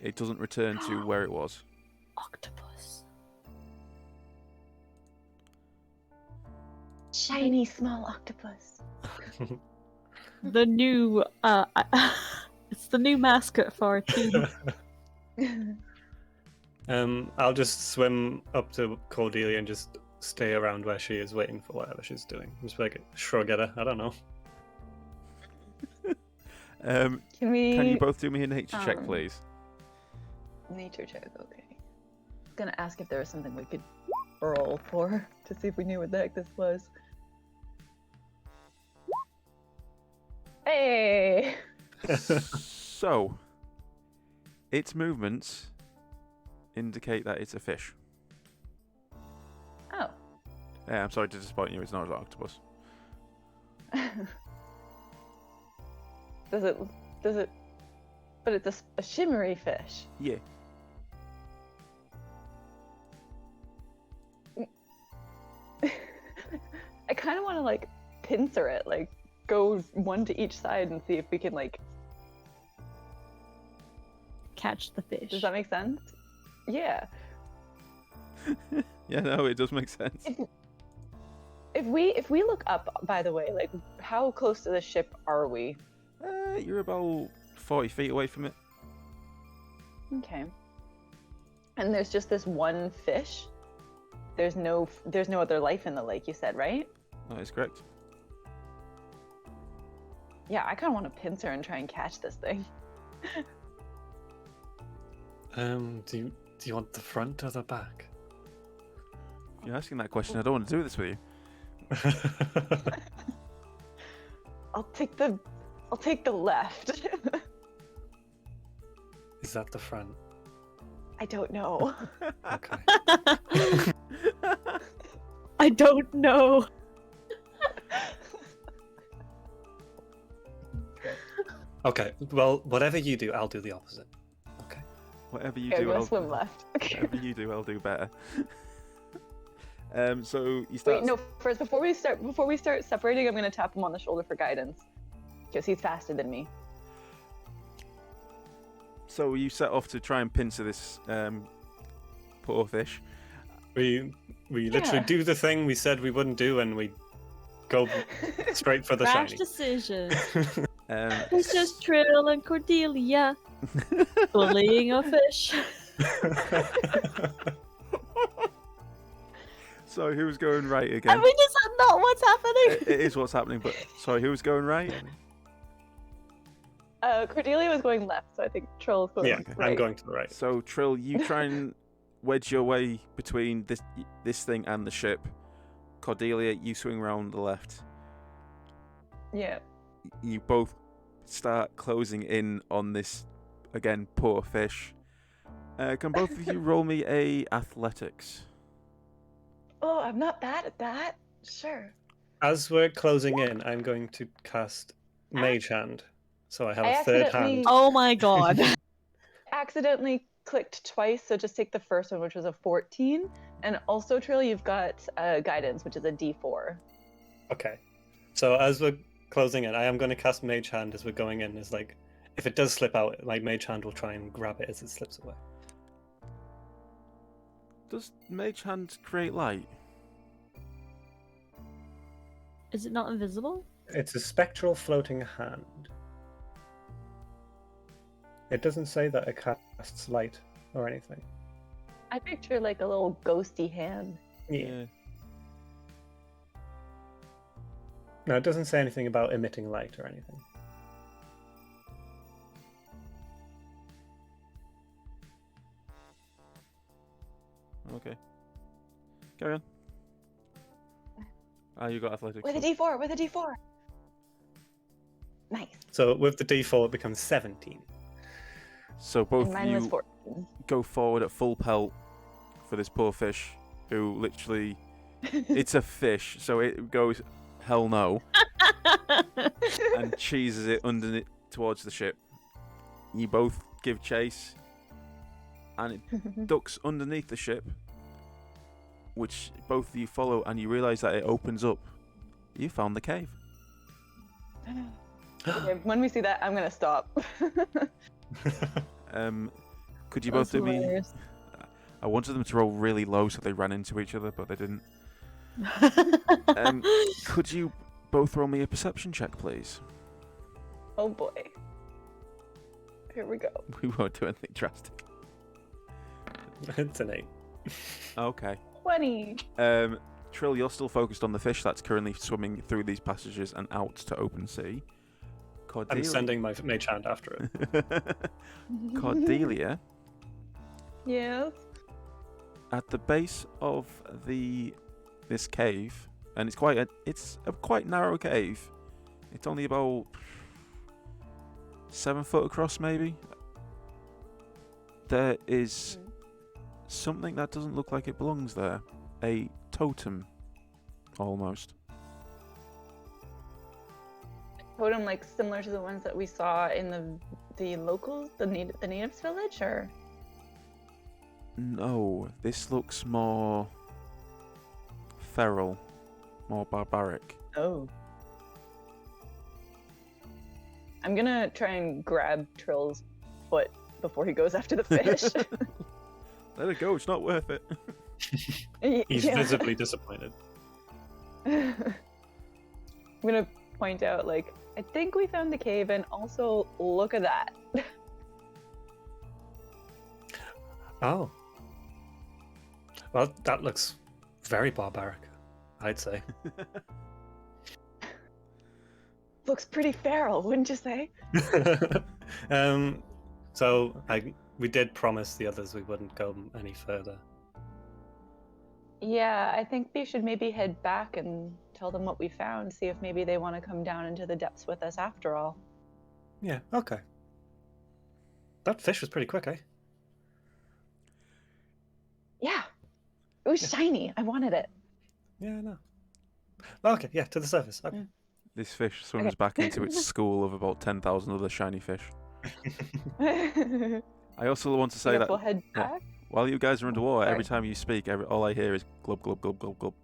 It doesn't return to where it was. Octopus. Shiny small octopus. The new it's the new mascot for our team. I'll just swim up to Cordelia and just stay around where she is, waiting for whatever she's doing. Just like shrug at her. I don't know. Can we? Can you both do me a nature check, please? Nature check, okay. I was gonna ask if there was something we could roll for to see if we knew what the heck this was. Hey! So, its movements indicate that it's a fish. Oh. Yeah, I'm sorry to disappoint you. It's not an octopus. Does it? But it's a shimmery fish. Yeah. I kind of want to like pincer it, like go one to each side and see if we can like. Catch the fish. Does that make sense? Yeah. Yeah, no, it does make sense. If we look up, by the way, like how close to the ship are we? You're about 40 feet away from it. Okay. And there's just this one fish. There's no other life in the lake. You said, right? That is correct. Yeah, I kind of want to pincer and try and catch this thing. Do you want the front or the back? If you're asking that question, I don't want to do this with you. I'll take the left. Is that the front? I don't know. Okay. I don't know. Okay. Well, whatever you do, I'll do the opposite. Okay. Whatever you Okay, I'm do, gonna I'll swim left. Okay. whatever you do, I'll do better. So you start. Wait, no. First, before we start separating, I'm gonna tap him on the shoulder for guidance, because he's faster than me. So you set off to try and pincer this poor fish. We literally Yeah. do the thing we said we wouldn't do, and we go straight for the Rash shiny. decision. Um, It's just Trill and Cordelia bullying a fish. So who's going right I again? mean, is that not what's happening? It is what's happening, but sorry, who's going right? Cordelia was going left, so I think Troll's going Yeah, right. I'm going to the right. So Trill, you try and wedge your way between this thing and the ship. Cordelia, you swing around the left. Yeah. You both start closing in on this, again, poor fish. Can both of you roll me a athletics? Oh, I'm not bad at that. Sure. As we're closing in, I'm going to cast Mage Hand, so I have I a third accidentally- hand. Oh my god. Accidentally clicked twice, so just take the first one, which was a 14. And also, Trill, you've got guidance, which is a D4. Okay. So as we're closing in, I am going to cast Mage Hand as we're going in. Is like, if it does slip out, my Mage Hand will try and grab it as it slips away. Does Mage Hand create light? Is it not invisible? It's a spectral floating hand. It doesn't say that it casts light or anything. I picture like a little ghosty hand. Yeah. No, it doesn't say anything about emitting light or anything. Okay. Carry on. You got athletics. With a D4, with a D4. Nice. So with the D4, it becomes 17. So both And of mine was you 14. go forward at full pelt for this poor fish who literally... It's a fish, so it goes, hell no, and cheeses it underneath towards the ship. You both give chase, and it ducks underneath the ship, which both of you follow, and you realise that it opens up. You found the cave. Okay, when we see that, I'm gonna stop. Could you That's both do me... hilarious. I wanted them to roll really low so they ran into each other, but they didn't. Could you both roll me a perception check, please? Oh boy. Here we go. We won't do anything drastic. It's an 8. Okay. 20. Trill, you're still focused on the fish that's currently swimming through these passages and out to open sea. I'm sending my mage hand after it. Cordelia, Yes. at the base of this cave, and it's a quite narrow cave. It's only about 7 foot across, maybe. There is something that doesn't look like it belongs there. A totem, almost. Totem like similar to the ones that we saw in the locals, the natives village, or? No, this looks more feral, more barbaric. Oh. I'm gonna try and grab Trill's foot before he goes after the fish. Let it go, it's not worth it. He's Yeah. visibly disappointed. I'm gonna point out, like, I think we found the cave, and also look at that. Oh. Well, that looks very barbaric, I'd say. Looks pretty feral, wouldn't you say? So we did promise the others we wouldn't go any further. Yeah, I think we should maybe head back and tell them what we found, see if maybe they want to come down into the depths with us after all. Yeah, okay. That fish was pretty quick, eh? Yeah, it was shiny. I wanted it. Yeah, no. Okay, yeah, to the surface. Okay. This fish swims back into its school of about 10,000 other shiny fish. I also want to say Guess that we'll head back. while you guys are underwater, Sorry. every time you speak, all I hear is glub, glub, glub, glub, glub.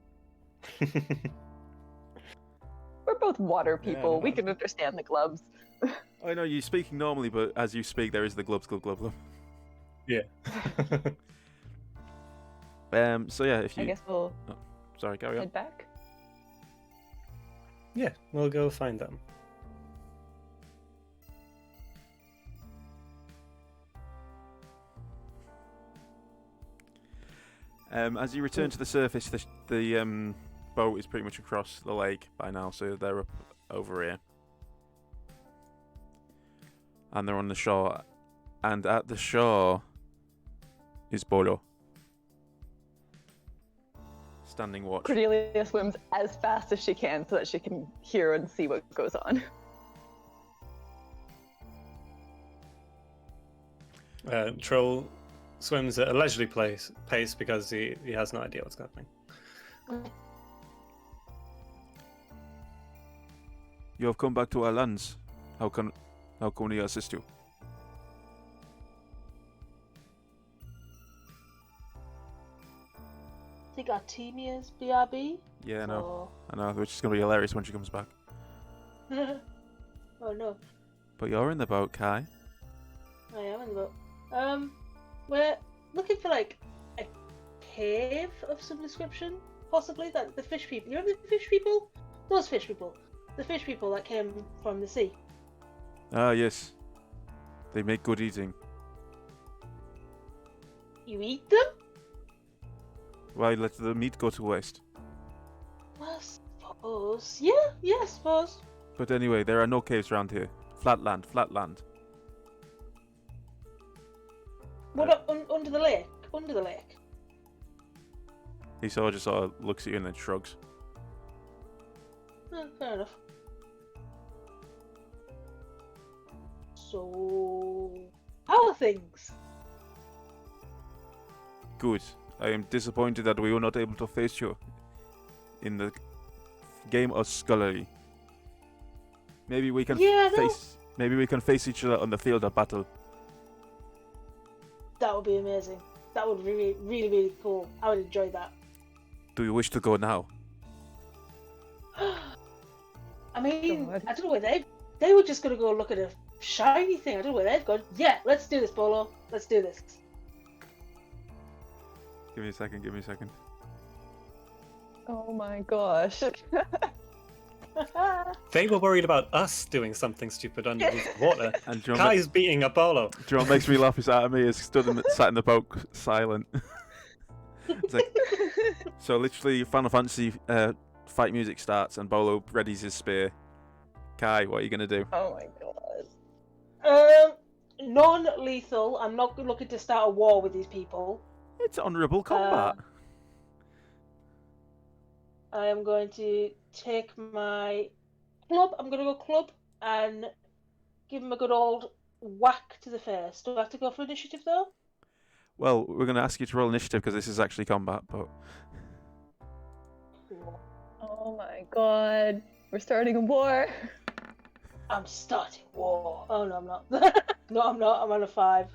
We're both water Yeah, I people. know. We can understand the glubs. I know you're speaking normally, but as you speak, there is the glubs, glub, glub, glub. Yeah. So yeah, if I you... guess we'll Sorry, carry on. head back. Yeah, we'll go find them. As you return to the surface, the boat is pretty much across the lake by now, so they're up over here. And they're on the shore. And at the shore is Bolo. Standing watch. Cordelia swims as fast as she can so that she can hear and see what goes on. Troll swims at a leisurely pace because he has no idea what's happening. You have come back to our lands. How can we assist you? I think Artemia's BRB. Yeah, I know. So... I know, which is going to be hilarious when she comes back. Oh no, But you're in the boat, Kai. I am in the boat. We're looking for like a cave of some description, possibly. That the fish people. You remember the fish people? Those fish people. The fish people that came from the sea. Ah, yes. They make good eating. You eat them? Why let the meat go to waste? Well, I suppose. Yeah, I suppose. But anyway, there are no caves around here. Flat land, flat land. What about under the lake? Under the lake. He just sort of looks at you and then shrugs. Fair enough. So, how other things. Good. I am disappointed that we were not able to face you in the game of Skullery. Maybe we can Yeah, no. Maybe we can face each other on the field of battle. That would be amazing. That would be really, really, really cool. I would enjoy that. Do you wish to go now? I mean, God. I don't know where they were just gonna go look at a shiny thing. I don't know where they've gone. Yeah, let's do this, Bolo. Let's do this. Give me a second. Oh my gosh. They were worried about us doing something stupid underneath the water. And do you know what Kai's beating Apollo. makes me laugh is Artemis is sat in the boat silent. It's like, so literally Final Fantasy fight music starts and Bolo readies his spear. Kai, what are you going to do? Oh my god. Non-lethal. I'm not looking to start a war with these people. It's honourable combat. I am going to take my club. I'm going to go club and give him a good old whack to the face. Do I have to go for initiative though? Well, we're going to ask you to roll initiative because this is actually combat, but... Cool. Oh my god. We're starting a war. I'm starting war. Oh no, I'm not. No, I'm not. I'm on a 5.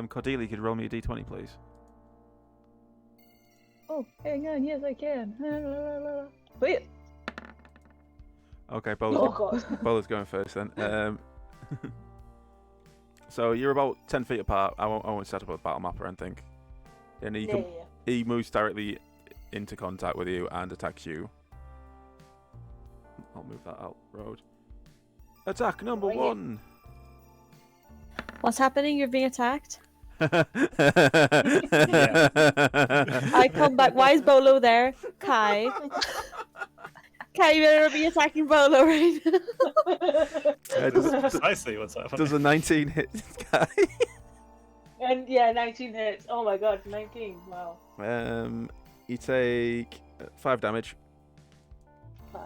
Cordelia, could you roll me a d20, please? Oh, hang on. Yes, I can. Wait. Okay, Oh god. Bolo's going first then. So you're about 10 feet apart. I won't set up a battle map or anything. And he moves directly into contact with you and attacks you. I'll move that out road. Attack number 1. What's happening? You're being attacked? I I come back. Why is Bolo there? Kai. Kai, you better be attacking Bolo right now. Precisely what's happening. Does a 19 hit Kai? And yeah, 19 hits. Oh my god, 19. Wow. You take 5 damage, 5.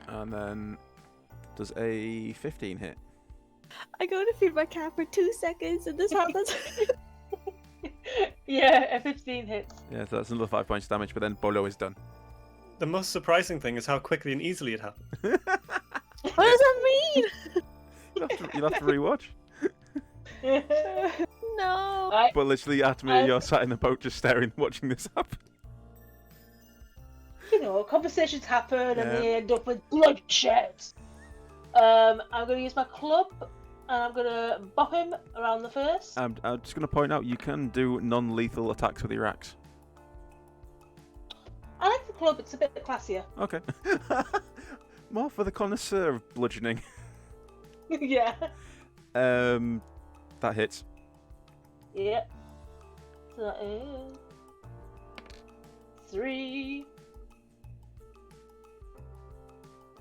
and then does a 15 hit. I go to feed my cat for 2 seconds and this happens. Yeah, a 15 hits. Yeah, so that's another 5 points damage, but then Bolo is done. The most surprising thing is how quickly and easily it happened. What does that mean? You'll have to rewatch. No. But literally, Atomir, you're sat in the boat just staring, watching this happen. You know, conversations happen and Yeah. they end up with bloodshed. I'm going to use my club and I'm going to bop him around the face. I'm just going to point out, you can do non-lethal attacks with your axe. I like the club, it's a bit classier. Okay. More for the connoisseur of bludgeoning. Yeah. That hits. Yeah. So that is 3.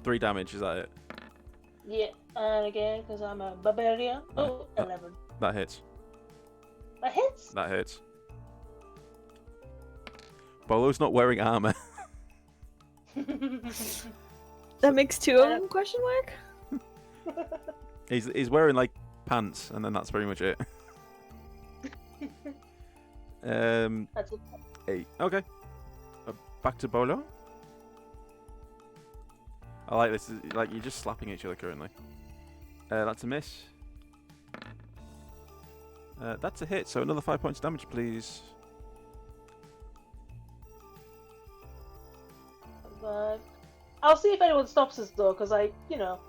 3 damage, is that it? Yeah. And again, because I'm a barbarian. Oh, 11. That hits. That hits? That hits. Bolo's not wearing armor. That makes 2 of them, question mark? He's wearing like pants, and then that's pretty much it. That's 8. Okay. Back to Bolo. I like this. Like, you're just slapping each other currently. That's a miss. That's a hit. So another 5 points damage, please. 5. I'll see if anyone stops us though, because you know.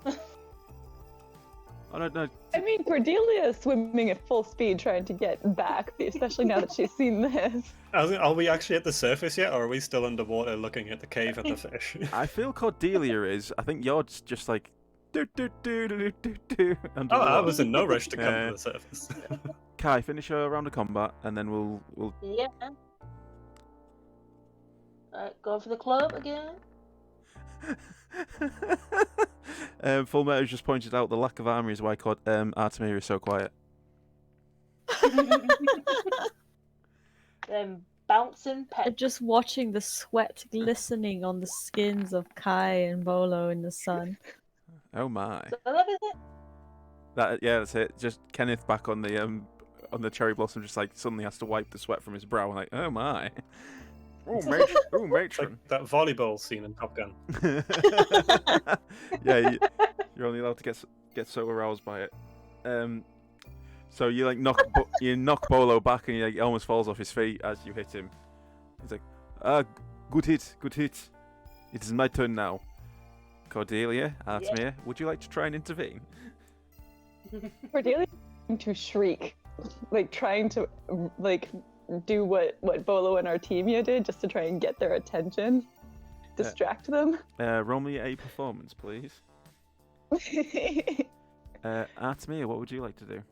Oh no. I mean, Cordelia is swimming at full speed trying to get back, especially now that she's seen this. Are we actually at the surface yet, or are we still underwater looking at the cave at the fish? I feel Cordelia is. I think you're just like. Do. Oh, I was in no rush to come to the surface. Kai, finish your round of combat, and then we'll. Yeah. Alright, going for the club again. Full Metal just pointed out the lack of armor is why Artemir is so quiet. Bouncing pet. Just watching the sweat glistening on the skins of Kai and Bolo in the sun. Oh my. So 11 hit. That's it. Just Kenneth back on the cherry blossom, just like suddenly has to wipe the sweat from his brow, and like, oh my, It's like matron. that volleyball scene in Top Gun. Yeah, you're only allowed to get so aroused by it. So you like knock Bolo back, and he almost falls off his feet as you hit him. He's like, good hit. It is my turn now. Cordelia, Artemir, would you like to try and intervene? Cordelia trying to shriek, like trying to like do what Bolo and Artemia did, just to try and get their attention, distract them. Roll me a performance, please. Artemir, what would you like to do?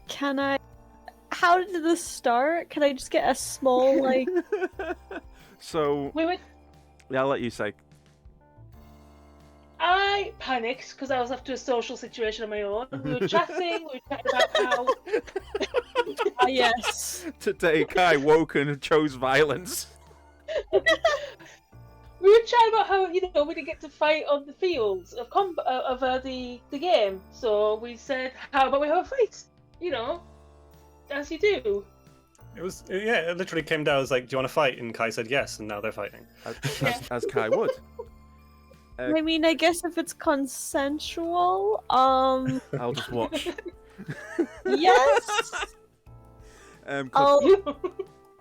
Can I? How did this start? Can I just get a small like? So Wait. yeah, I'll let you say. I panicked because I was after a social situation on my own. We were chatting about how. Yes. Today, Kai woke and chose violence. We were chatting about how we didn't get to fight on the fields of the game. So we said, how about we have a fight? As you do. It literally came down as like, do you want to fight? And Kai said yes, and now they're fighting. As Kai would. I mean, I guess if it's consensual, I'll just watch. yes.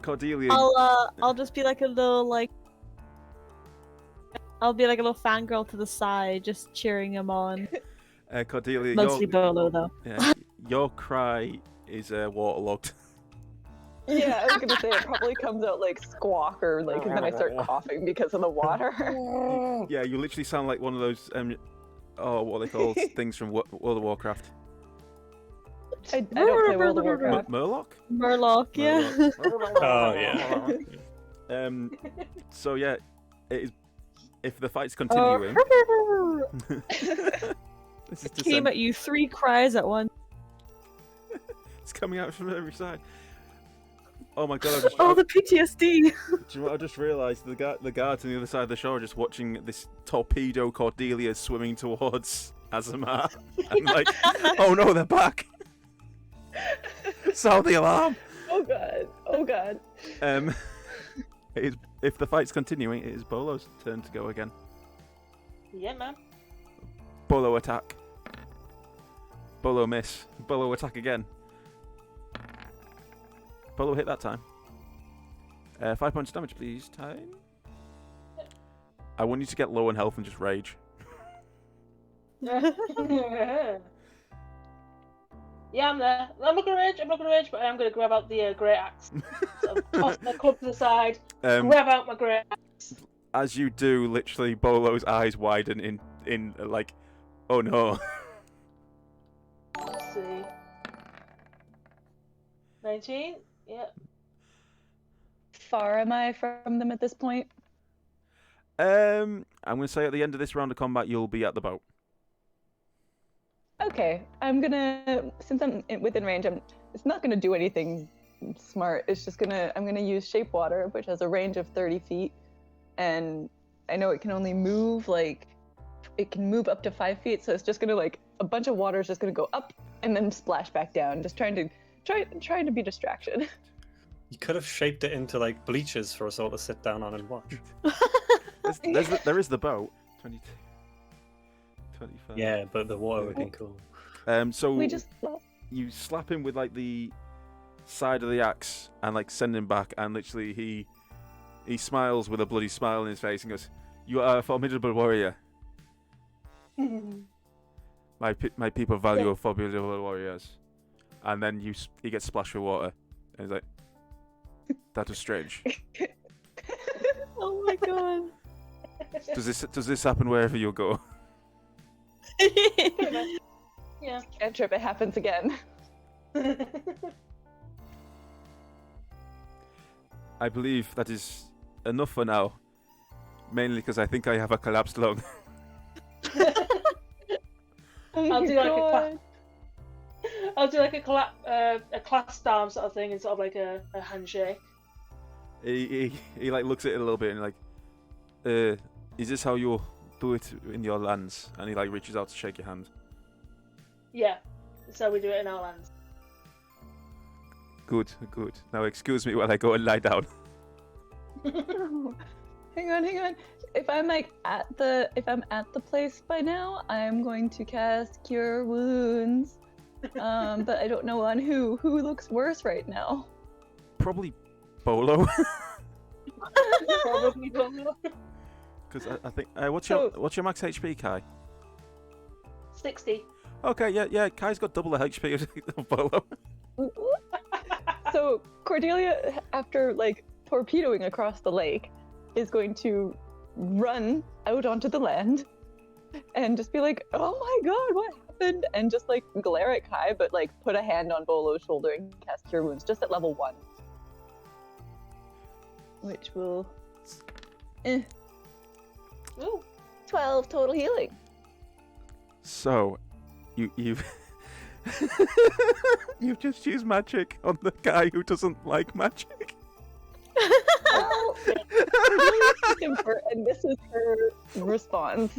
Cordelia. I'll just be like a little like. I'll be like a little fangirl to the side, just cheering him on. Cordelia, Mostly Bolo though. Yeah, your cry is waterlogged. Yeah, I was gonna say it probably comes out like squawk or like, and then I start coughing because of the water. Yeah, you literally sound like one of those what are they called? Things from World of Warcraft. I don't play World of Warcraft. Murloc? Murloc, yeah. Oh yeah. So yeah, it is. If the fight's continuing, this is Came at you 3 cries at once. It's coming out from every side. Oh my god! The PTSD. Do you know what I just realised? The guards on the other side of the shore are just watching this torpedo Cordelia swimming towards Azamar. And like, oh no, they're back! Sound the alarm! Oh god. If the fight's continuing, it is Bolo's turn to go again. Yeah, man. Bolo attack. Bolo miss. Bolo attack again. Bolo hit that time. 5 points of damage, please. Time. I want you to get low on health and just rage. Yeah, I'm there. I'm not gonna rage, but I am gonna grab out the great axe. So toss my club to the side, grab out my great axe. As you do, literally, Bolo's eyes widen in like, oh no. Let's see. 19? Yeah. Far am I from them at this point? I'm gonna say at the end of this round of combat, you'll be at the boat. Okay, since I'm within range, it's not gonna do anything smart. It's just I'm gonna use Shape Water, which has a range of 30 feet, and I know it can only move it can move up to 5 feet. So it's just gonna a bunch of water is just gonna go up and then splash back down, just trying to be distraction. You could have shaped it into bleachers for us all to sit down on and watch. There is the boat. 22. 25. Yeah, but the water would be cool. So We just you slap him with the side of the axe and send him back, and literally he smiles with a bloody smile on his face and goes, "You are a formidable warrior. My people value formidable warriors." And then he gets splashed with water, and he's like, "That was strange." Oh my god. Does this happen wherever you go? Yeah. Cantrip, it happens again. I believe that is enough for now. Mainly because I think I have a collapsed lung. I'll do a clasp arm sort of thing and sort of a handshake. he like looks at it a little bit and like, is this how you do it in your lands? And he like reaches out to shake your hand. Yeah, that's how we do it in our lands. Good. Now excuse me while I go and lie down. Hang on. If I'm at the place by now, I'm going to cast Cure Wounds. But I don't know on who. Who looks worse right now? Probably Bolo. Probably Bolo. Because I think what's your max HP, Kai? 60. Okay, yeah. Kai's got double the HP of Bolo. So Cordelia, after like torpedoing across the lake, is going to run out onto the land and just be like, "Oh my god, what happened?" And just like glare at Kai, but like put a hand on Bolo's shoulder and cast Cure Wounds just at level 1, which will Ooh. 12 total healing. So, you've you've just used magic on the guy who doesn't like magic. Well, and this is her response.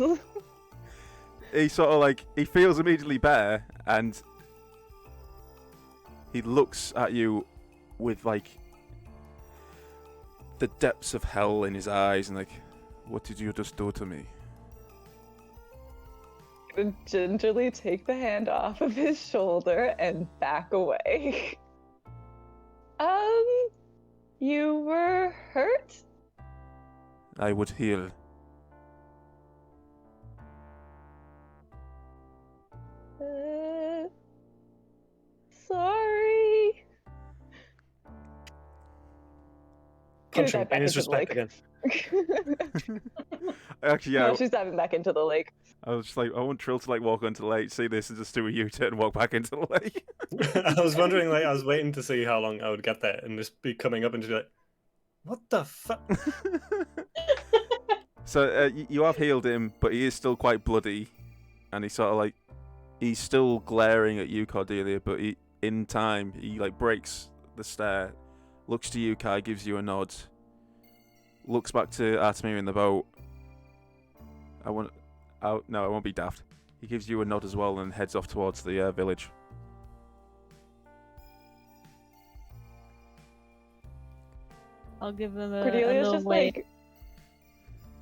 He sort of like, he feels immediately better, and he looks at you with like the depths of hell in his eyes, and like, what did you just do to me? Gingerly take the hand off of his shoulder and back away. You were hurt? I would heal. Sorry. Punch Get him back in his into the respect again. Actually, yeah. No, she's diving back into the lake. I was just like, I want Trill to like walk onto the lake, see this, and just do a U-turn and walk back into the lake. I was wondering, like, I was waiting to see how long I would get there and just be coming up and just be like, what the fuck? So you have healed him, but he is still quite bloody, and he's sort of like, he's still glaring at you, Cordelia, but in time, he like breaks the stare, looks to you, Kai, gives you a nod, looks back to Artemir in the boat. No, I won't be daft. He gives you a nod as well and heads off towards the village. I'll give them a Cordelia's little just wait. like...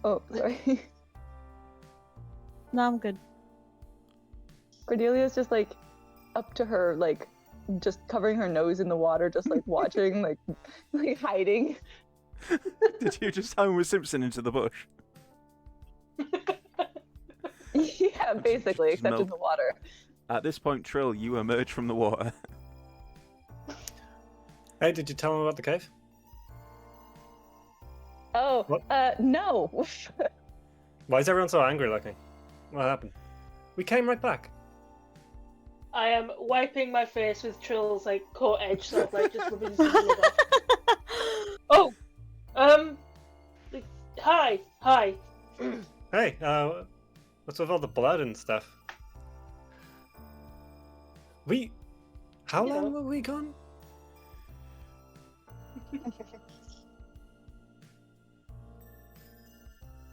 Oh, sorry. No, I'm good. Cordelia's just like up to her, like just covering her nose in the water, just like watching, like hiding. Did you just Homer Simpson into the bush? Yeah, basically, except in the water. At this point, Trill, you emerge from the water. Hey, did you tell him about the cave? Oh, What? No. Why is everyone so angry looking? What happened? We came right back. I am wiping my face with Trill's like coat edge, sort of like just rubbing his blood off. Oh, hi. Hey, what's with all the blood and stuff? How You long know. were we gone?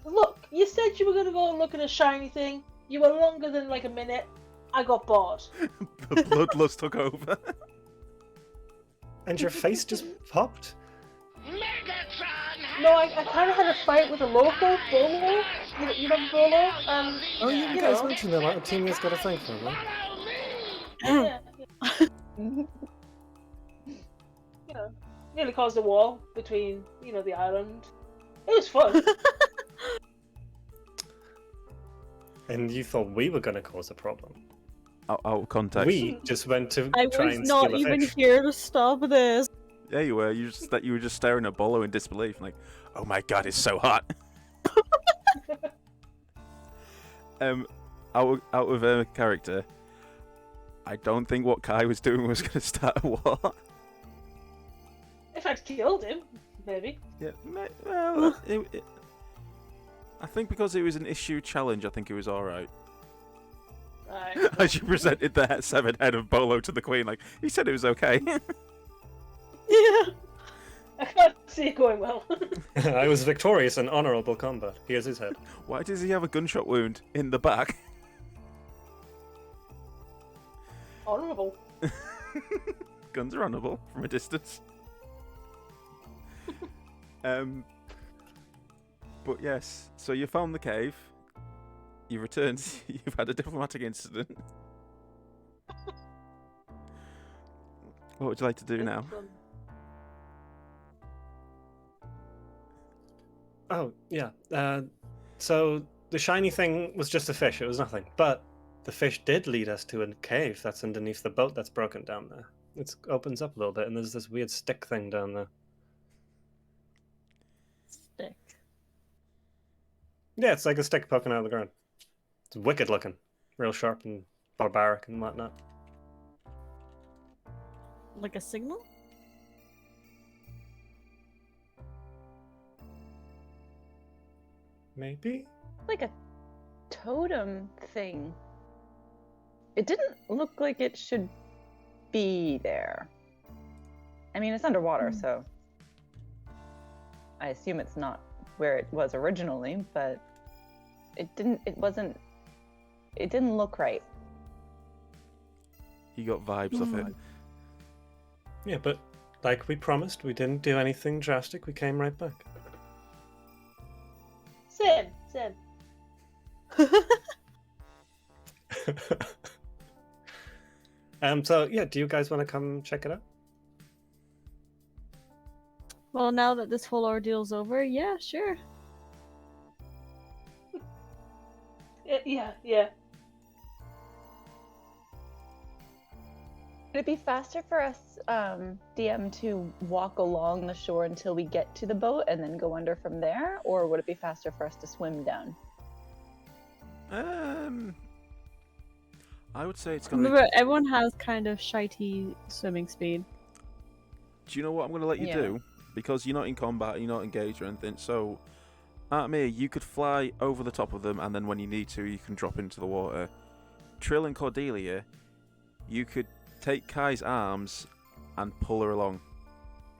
Look, you said you were gonna go and look at a shiny thing. You were longer than like a minute. I got bored. The bloodlust took over. And your face just popped? No, I kind of had a fight with a local, Bolo. You know Bolo? Oh, you you guys know. mentioned that like, Timia's got a thing for him, right? Yeah. You know, nearly caused a war between, the island. It was fun. And you thought we were going to cause a problem. Out of context. We just went to I try was and not steal a even fish. here to stop this. Yeah, you were. You were just staring at Bolo in disbelief, like, oh my god, it's so hot. Out of character, I don't think what Kai was doing was going to start a war. If I'd killed him, maybe. Yeah, well, I think because it was an issue challenge, I think it was all right. Right. As you presented the severed head of Bolo to the Queen, like he said it was okay. Yeah. I can't see it going well. I was victorious in honourable combat. Here's his head. Why does he have a gunshot wound in the back? Honourable. Guns are honourable from a distance. But yes, so you found the cave. You returned. You've had a diplomatic incident. What would you like to do now? Oh, yeah. So the shiny thing was just a fish. It was nothing. But the fish did lead us to a cave that's underneath the boat that's broken down there. It opens up a little bit, and there's this weird stick thing down there. Stick. Yeah, it's like a stick poking out of the ground. It's wicked looking. Real sharp and barbaric and whatnot. Like a signal? Maybe? Like a totem thing. It didn't look like it should be there. I mean, it's underwater, so I assume it's not where it was originally, but it didn't look right. You got vibes of it. Yeah, but like we promised, we didn't do anything drastic. We came right back. Same. So yeah, do you guys want to come check it out? Well, now that this whole ordeal's over, yeah, sure. Yeah. Would it be faster for us, DM, to walk along the shore until we get to the boat and then go under from there? Or would it be faster for us to swim down? I would say it's going to Remember, everyone has kind of shitey swimming speed. Do you know what I'm going to let you do? Because you're not in combat, you're not engaged or anything, so me, you could fly over the top of them, and then when you need to, you can drop into the water. Trill and Cordelia, you could take Kai's arms and pull her along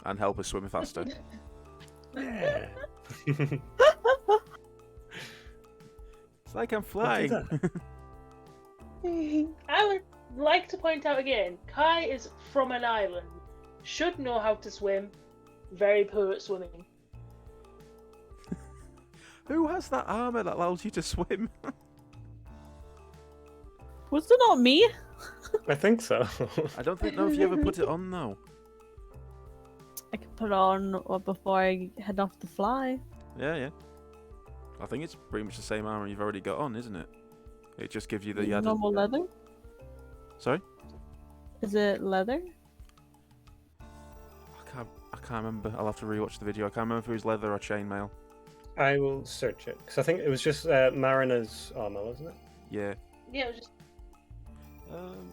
and help her swim faster. Yeah. It's like I'm flying. I would like to point out again, Kai is from an island. Should know how to swim. Very poor at swimming. Who has that armor that allows you to swim? Was it not me? I think so. I don't know if you ever put it on though. I can put it on before I head off to fly. Yeah. I think it's pretty much the same armor you've already got on, isn't it? It just gives you the added... Normal leather? Sorry? Is it leather? I can't remember. I'll have to rewatch the video. I can't remember if it was leather or chainmail. I will search it because I think it was just Mariner's armor, wasn't it? Yeah. Yeah, it was just. Um,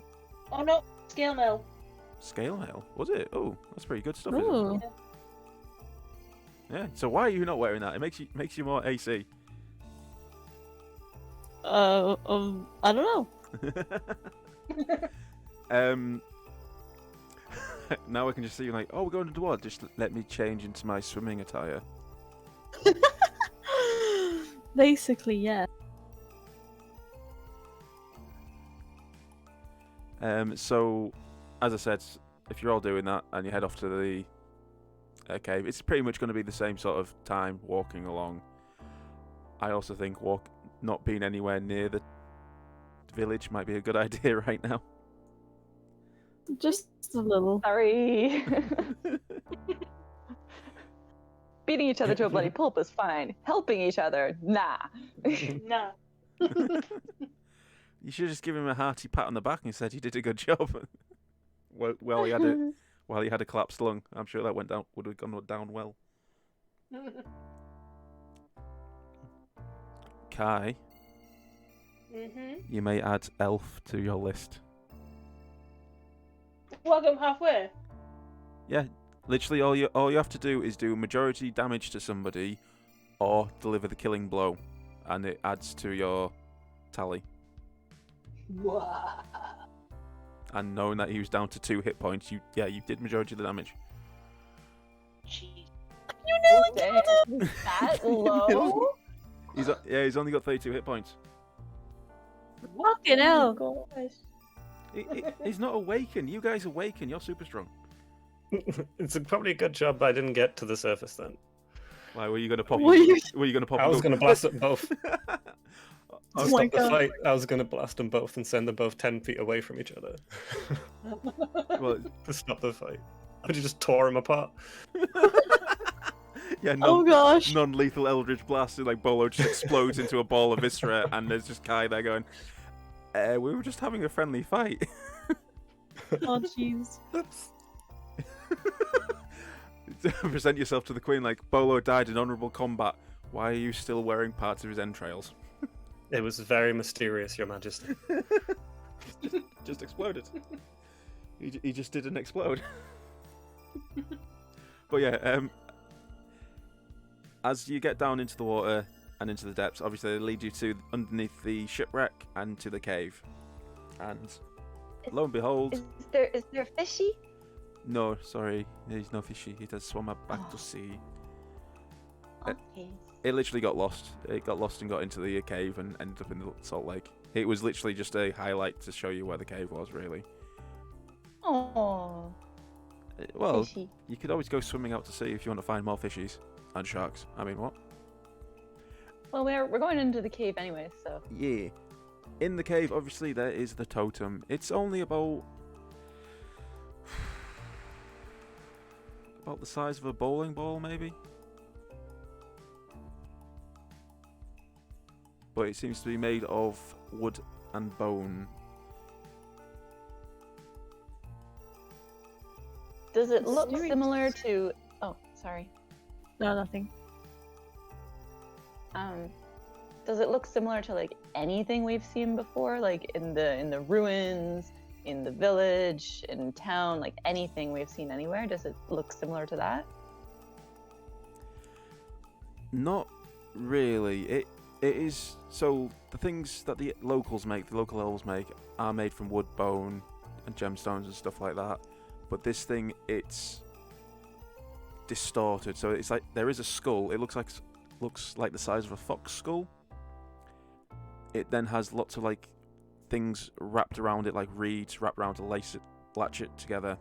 Oh no, scale mail. Scale mail? Was it? Oh, that's pretty good stuff. Ooh. Isn't it? Yeah. So why are you not wearing that? It makes you more AC. I don't know. Now I can just see you like, oh, we're going to the water. Just let me change into my swimming attire. Basically, yeah. So, as I said, if you're all doing that and you head off to the cave, it's pretty much going to be the same sort of time walking along. I also think not being anywhere near the village might be a good idea right now. Just a little. Sorry. Beating each other to a bloody pulp is fine. Helping each other, nah. Nah. You should have just given him a hearty pat on the back and said you did a good job. While he had a collapsed lung, I'm sure that would have gone down well. Kai, you may add elf to your list. Welcome halfway. Yeah, literally all you have to do is do majority damage to somebody, or deliver the killing blow, and it adds to your tally. Wow. And knowing that he was down to 2 hit points, you did majority of the damage. Jesus. Oh, damn. He's that low? He's only got 32 hit points. Fucking hell. Oh my gosh. He's not awakened. You guys awaken. You're super strong. It's probably a good job I didn't get to the surface then. Why were you gonna pop? Were you- Were you gonna pop? I and was go, going to blast them both. Oh To my stop the God. fight, I was going to blast them both and send them both 10 feet away from each other. Well, To stop the fight. I just tore them apart. yeah. Oh gosh. Non-lethal Eldritch Blast, like Bolo just explodes into a ball of viscera, and there's just Kai there going, "We were just having a friendly fight." Oh jeez. Present yourself to the Queen like Bolo died in honourable combat. Why are you still wearing parts of his entrails? It was very mysterious, Your Majesty. just exploded. He just didn't explode. But yeah, as you get down into the water and into the depths, obviously they lead you to underneath the shipwreck and to the cave. And lo and behold, Is there fishy? no, sorry, there's no fishy. He does swim back Oh. to sea. Okay. It literally got lost. It got lost and got into the cave and ended up in the salt lake. It was literally just a highlight to show you where the cave was, really. Oh, Well, fishy. you could always go swimming out to sea if you want to find more fishies and sharks. I mean, what? Well, we're going into the cave anyway, so. Yeah. In the cave, obviously, there is the totem. It's only about the size of a bowling ball, maybe. But it seems to be made of wood and bone. Does it look Mysterious. similar to? Oh, sorry. No, nothing. Does it look similar to like anything we've seen before, like in the ruins, in the village, in town, like anything we've seen anywhere? Does it look similar to that? Not really. It is, so the things that the locals make, the local elves make, are made from wood, bone, and gemstones and stuff like that. But this thing, it's distorted. So it's like there is a skull. It looks like the size of a fox skull. It then has lots of like things wrapped around it, like reeds wrapped around to latch it together.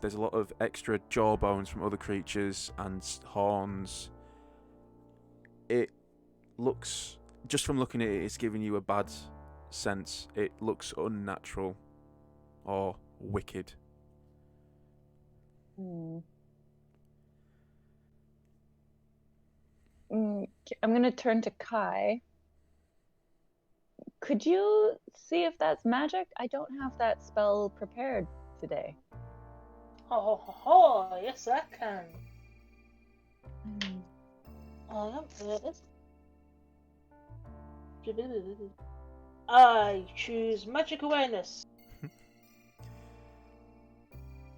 There's a lot of extra jaw bones from other creatures and horns. It looks, just from looking at it, it's giving you a bad sense. It looks unnatural or wicked. I'm gonna turn to Kai. Could you see if that's magic? I don't have that spell prepared today. Oh, yes, I can. Oh, yeah, there it is. I choose magic awareness.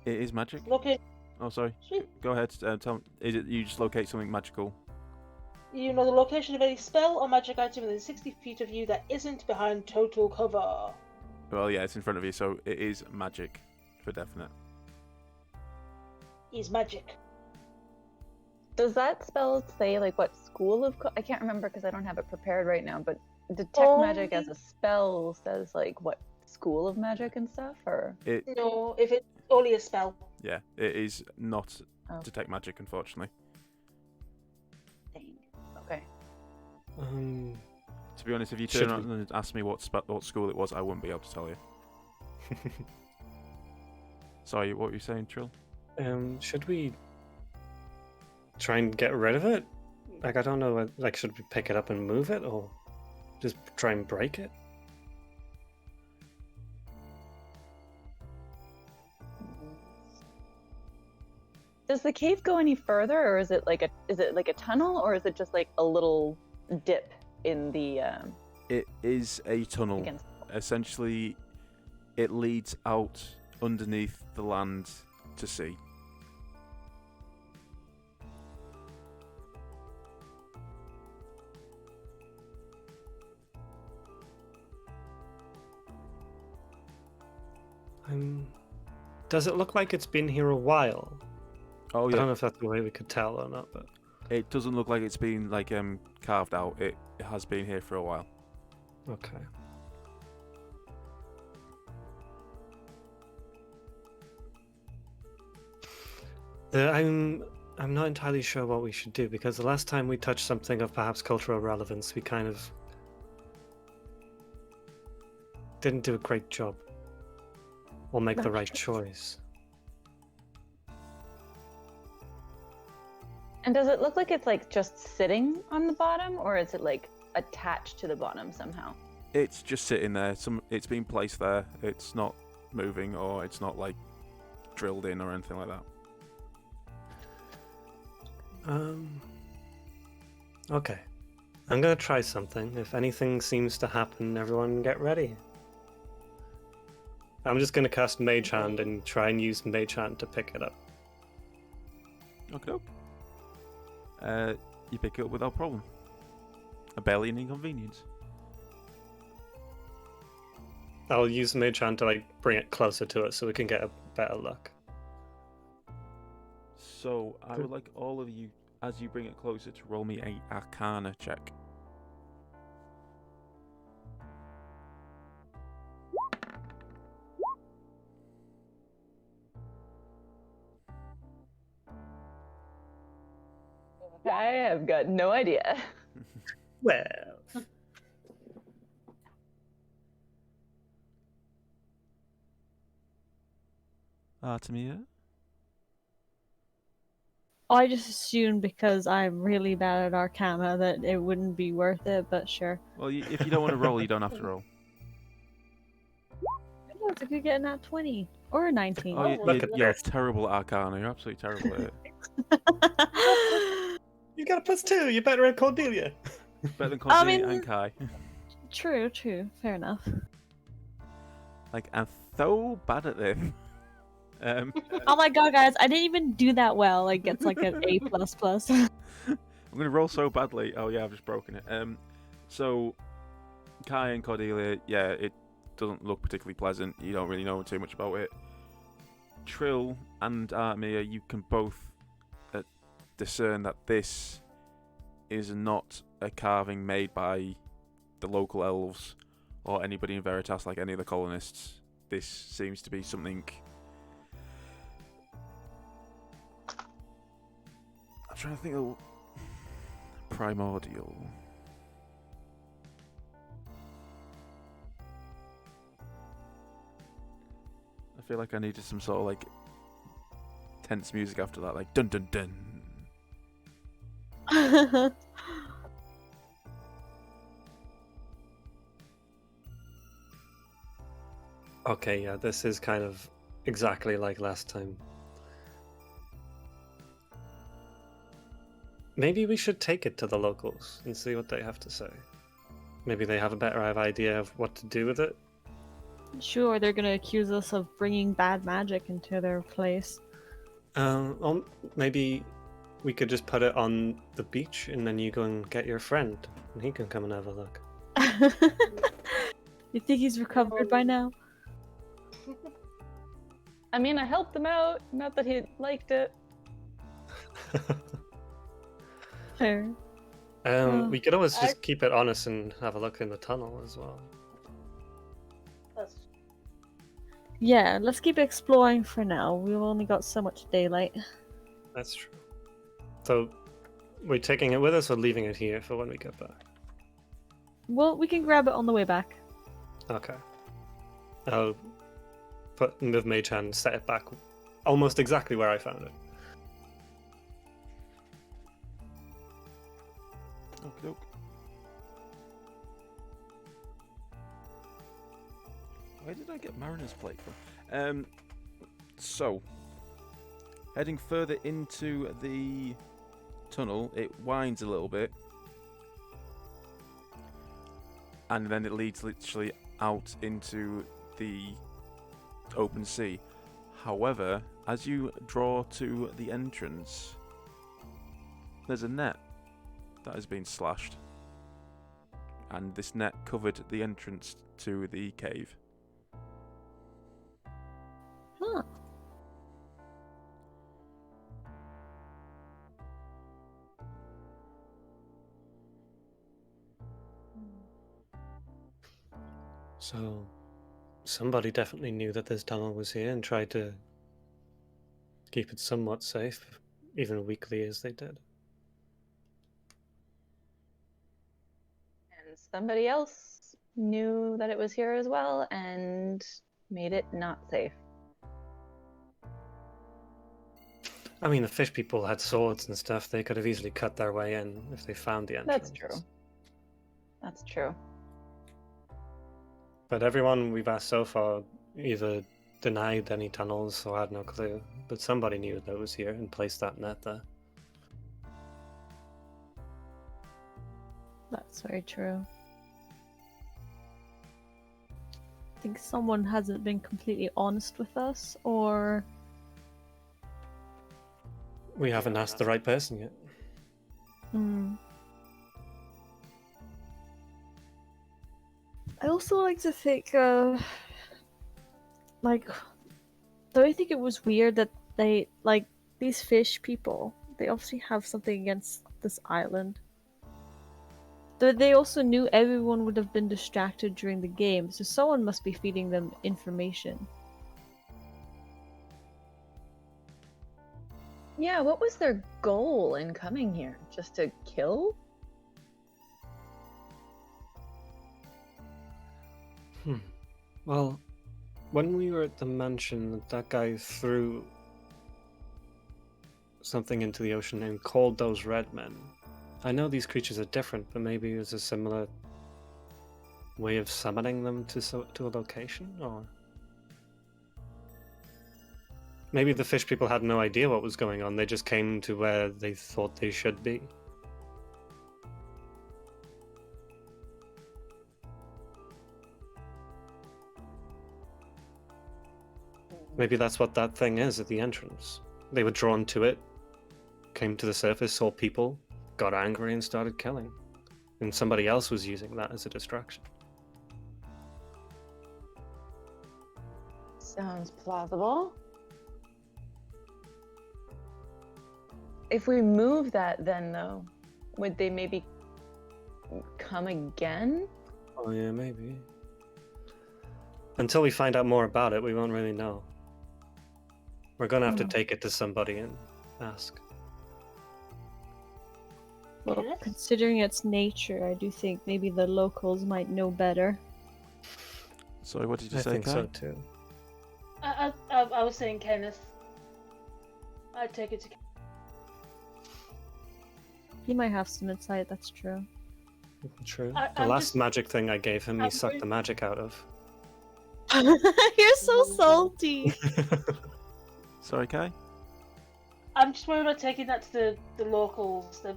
It is magic. Locate. Oh, sorry. Sweet. Go ahead. Tell me, is it you just locate something magical? You know the location of any spell or magic item within 60 feet of you that isn't behind total cover. Well, yeah, it's in front of you, so it is magic for definite. Is magic. Does that spell say like what school of? I can't remember because I don't have it prepared right now. But detect magic as a spell says like what school of magic and stuff, or It, No, if it's only a spell. yeah, it is not Oh. detect magic, unfortunately. dang. Okay. To be honest, if you Should turn we- around and ask me what school it was, I wouldn't be able to tell you. Sorry, what were you saying, Trill? Should we try and get rid of it? Like, I don't know, like, should we pick it up and move it, or just try and break it? Does the cave go any further, or is it like a tunnel, or is it just like a little dip in the It is a tunnel. against? Essentially, it leads out underneath the land to sea. Does it look like it's been here a while? Oh I yeah, don't know if that's the way we could tell or not, but it doesn't look like it's been like carved out. It has been here for a while. okay. I'm not entirely sure what we should do, because the last time we touched something of perhaps cultural relevance, we kind of didn't do a great job or make the right choice. And does it look like it's like just sitting on the bottom, or is it like attached to the bottom somehow? It's just sitting there. It's been placed there. It's not moving, or it's not like drilled in or anything like that. Okay. I'm gonna try something. If anything seems to happen, everyone get ready. I'm just gonna cast Mage Hand and try and use Mage Hand to pick it up. Okay. You pick it up without problem. Barely an inconvenience. I'll use Mage Hand to like bring it closer to it so we can get a better look. So I would like all of you, as you bring it closer, to roll me a Arcana check. I have got no idea. Well, Artemia? I just assumed because I'm really bad at Arcana that it wouldn't be worth it, but sure. Well, if you don't want to roll, you don't have to roll. Oh, it's a good getting at 20 or a 19. Oh, look at you're this. terrible at Arcana. You're absolutely terrible at it. you got a +2. You're better at Cordelia. Better than Cordelia mean- and Kai. True, fair enough. Like, I'm so bad at this. Oh my god, guys, I didn't even do that well. Like, it's like an A++. I'm gonna roll so badly. Oh yeah, I've just broken it. So Kai and Cordelia, yeah, it doesn't look particularly pleasant. You don't really know too much about it. Trill and Artemia, you can both discern that this is not a carving made by the local elves or anybody in Veritas like any of the colonists. This seems to be something. I'm trying to think of primordial. I feel like I needed some sort of like tense music after that, like dun dun dun. Okay, yeah, this is kind of exactly like last time. Maybe we should take it to the locals and see what they have to say. Maybe they have a better idea of what to do with it. Sure, they're gonna accuse us of bringing bad magic into their place. Well, maybe we could just put it on the beach and then you go and get your friend and he can come and have a look. You think he's recovered by now? I mean, I helped him out. Not that he liked it. Fair. We could always just keep it honest and have a look in the tunnel as well. That's Yeah, let's keep exploring for now. We've only got so much daylight. That's true. So, we're taking it with us or leaving it here for when we get back? Well, we can grab it on the way back. Okay. I'll put with Mage Hand and set it back almost exactly where I found it. Okie doke. Where did I get Mariner's Plate from? So, heading further into the tunnel, it winds a little bit. And then it leads literally out into the open sea. However, as you draw to the entrance, there's a net that has been slashed. And this net covered the entrance to the cave. Huh. So, somebody definitely knew that this tunnel was here and tried to keep it somewhat safe, even weakly as they did. And somebody else knew that it was here as well and made it not safe. I mean, the fish people had swords and stuff. They could have easily cut their way in if they found the entrance. That's true. That's true. But everyone we've asked so far either denied any tunnels or had no clue. But somebody knew that it was here and placed that net there. That's very true. I think someone hasn't been completely honest with us, or We haven't asked the right person yet. I also like to think, like, don't you think it was weird that they, like, these fish people, they obviously have something against this island. They also knew everyone would have been distracted during the game, so someone must be feeding them information. Yeah, what was their goal in coming here? Just to kill? Well, when we were at the mansion, that guy threw something into the ocean and called those red men. I know these creatures are different, but maybe it was a similar way of summoning them to a location, or maybe the fish people had no idea what was going on. They just came to where they thought they should be. Maybe that's what that thing is at the entrance. They were drawn to it, came to the surface, saw people, got angry and started killing. And somebody else was using that as a distraction. Sounds plausible. If we move that then, though, would they maybe come again? Oh yeah, maybe. Until we find out more about it, we won't really know. We're gonna have to take it to somebody and ask. Well, Yes. considering its nature, I do think maybe the locals might know better. Sorry, what did you I say, think Kai? so too. I was saying Kenneth. I'd take it to. He might have some insight, that's true. True. I- The I'm last just- magic thing I gave him, he I'm sucked very- the magic out of. You're so salty! Sorry, Kai? I'm just worried about taking that to the locals. They're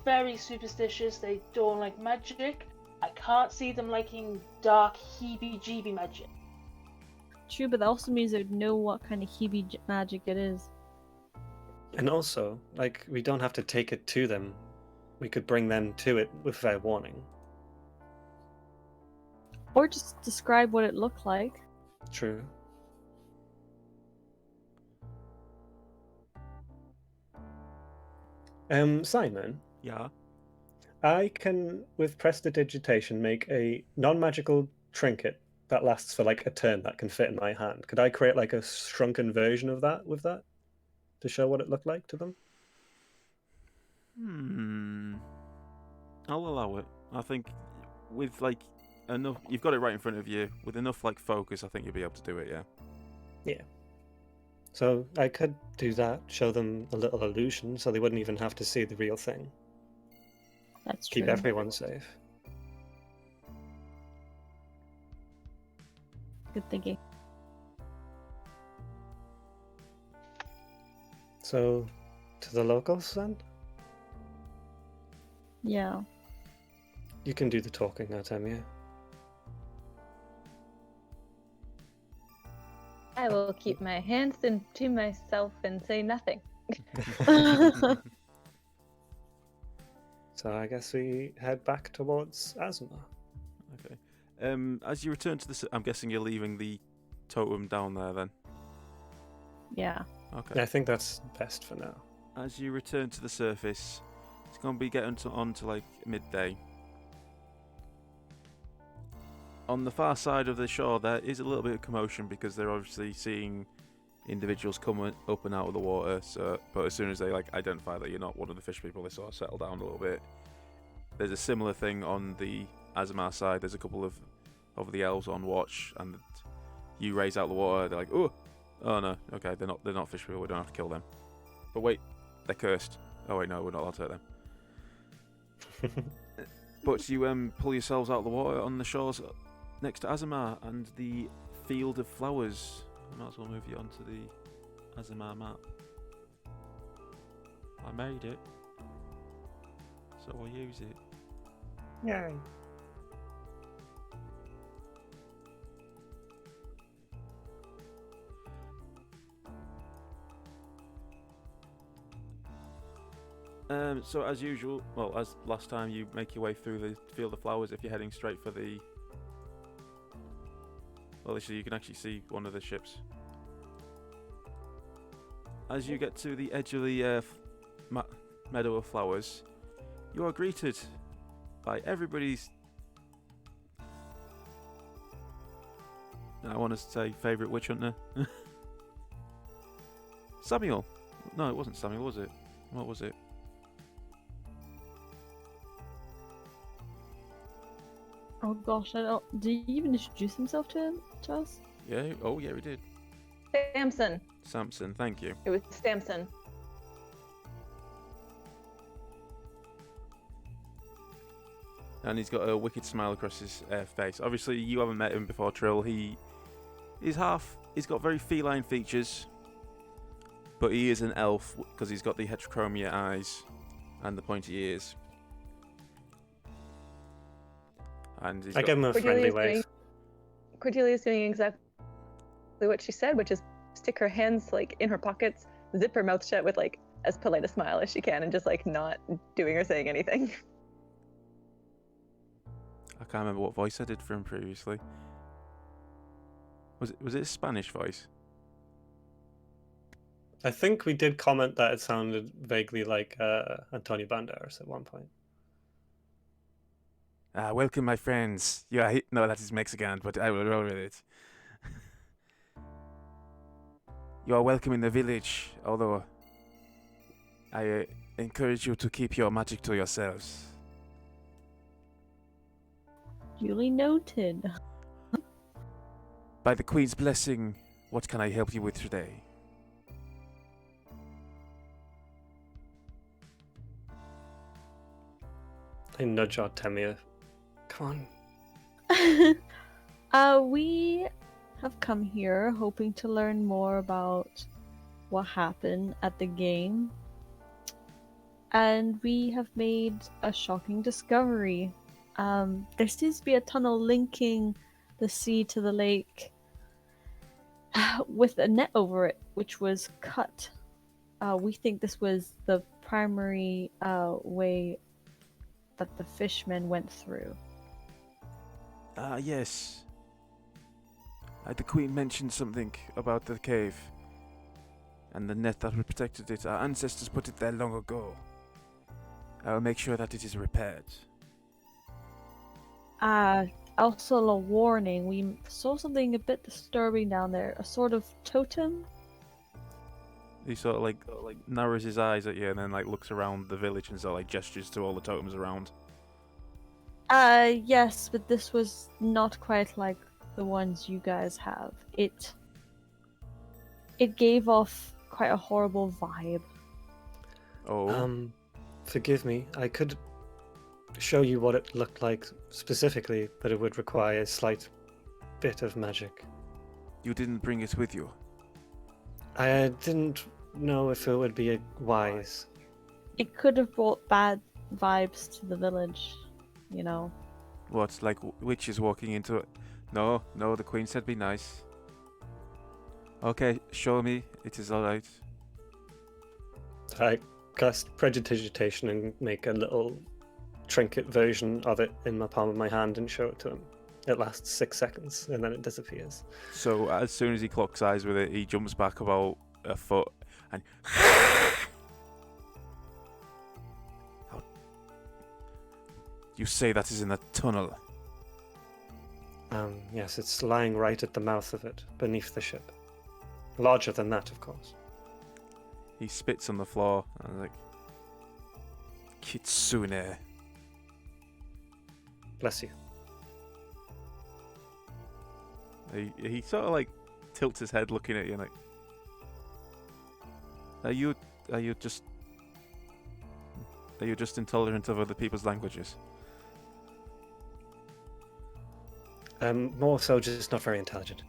very superstitious. They don't like magic. I can't see them liking dark, heebie-jeebie magic. True, but that also means they'd know what kind of magic it is. And also, like, we don't have to take it to them. We could bring them to it with fair warning. Or just describe what it looked like. True. Simon, Yeah. I can, with prestidigitation, make a non-magical trinket that lasts for like a turn that can fit in my hand. Could I create like a shrunken version of that with that to show what it looked like to them? I'll allow it. I think with like enough, you've got it right in front of you. With enough like focus, I think you'll be able to do it. Yeah. Yeah. So I could do that, show them a little illusion so they wouldn't even have to see the real thing. That's true. Keep everyone safe. Good thinking. So, to the locals then? Yeah. You can do the talking now, Tamia. I will keep my hands to myself and say nothing. So I guess we head back towards Asma. Okay. As you return to the, I'm guessing you're leaving the totem down there then. Yeah. Okay. Yeah, I think that's best for now. As you return to the surface, it's going to be getting on to like midday. on the far side of the shore, there is a little bit of commotion because they're obviously seeing individuals come up and out of the water. So, but as soon as they identify that you're not one of the fish people, they sort of settle down a little bit. There's a similar thing on the Azamar side. There's a couple of the elves on watch, and you raise out the water. They're like, oh no, okay, they're not fish people. We don't have to kill them. But wait, they're cursed. Oh wait, no, we're not allowed to hurt them. But you pull yourselves out of the water on the shores next to Azamar and the field of flowers. I might as well move you onto the Azamar map. I made it, so I'll use it. Yay. So as usual, well, as last time, you make your way through the field of flowers. If you're heading straight for the... Well, actually, you can actually see one of the ships. As you get to the edge of the meadow of flowers, you are greeted by everybody's... I want to say favourite witch hunter. Samuel. No, it wasn't Samuel, was it? What was it? Oh gosh, I don't. Did he even introduce himself to us? Yeah. Oh, yeah, we did. Samson. Samson, thank you. It was Samson. And he's got a wicked smile across his face. Obviously, you haven't met him before, Trill. He's got very feline features, but he is an elf because he's got the heterochromia eyes and the pointy ears. And I give him a friendly wave. Cordelia's doing exactly what she said, which is stick her hands in her pockets, zip her mouth shut with as polite a smile as she can, and just not doing or saying anything. I can't remember what voice I did for him previously. Was it a Spanish voice? I think we did comment that it sounded vaguely like Antonio Banderas at one point. Welcome, my friends. Yeah, no, that is Mexican, but I will roll with it. You are welcome in the village, although I encourage you to keep your magic to yourselves. Duly noted. By the Queen's blessing, what can I help you with today? I nudge Artemia. Come on. We have come here hoping to learn more about what happened at the game. And we have made a shocking discovery. There seems to be a tunnel linking the sea to the lake with a net over it, which was cut. We think this was the primary way that the fishmen went through. Yes. The Queen mentioned something about the cave and the net that protected it. Our ancestors put it there long ago. I will make sure that it is repaired. Also a warning, we saw something a bit disturbing down there, a sort of totem. He sort of narrows his eyes at you and then looks around the village and sort of gestures to all the totems around. Yes, but this was not quite like the ones you guys have. It gave off quite a horrible vibe. Oh. Forgive me. I could show you what it looked like specifically, but it would require a slight bit of magic. You didn't bring it with you? I didn't know if it would be wise. It could have brought bad vibes to the village, you know. What, like witches walking into it? No, the Queen said be nice. Okay, show me. It is alright. I cast Prestidigitation and make a little trinket version of it in my palm of my hand and show it to him. It lasts 6 seconds and then it disappears. So as soon as he clocks eyes with it, he jumps back about a foot and you say that is in the tunnel? Yes, it's lying right at the mouth of it, beneath the ship. Larger than that, of course. He spits on the floor and like, Kitsune. Bless you. He sort of like tilts his head, looking at you, like, are you just intolerant of other people's languages? More so, just not very intelligent.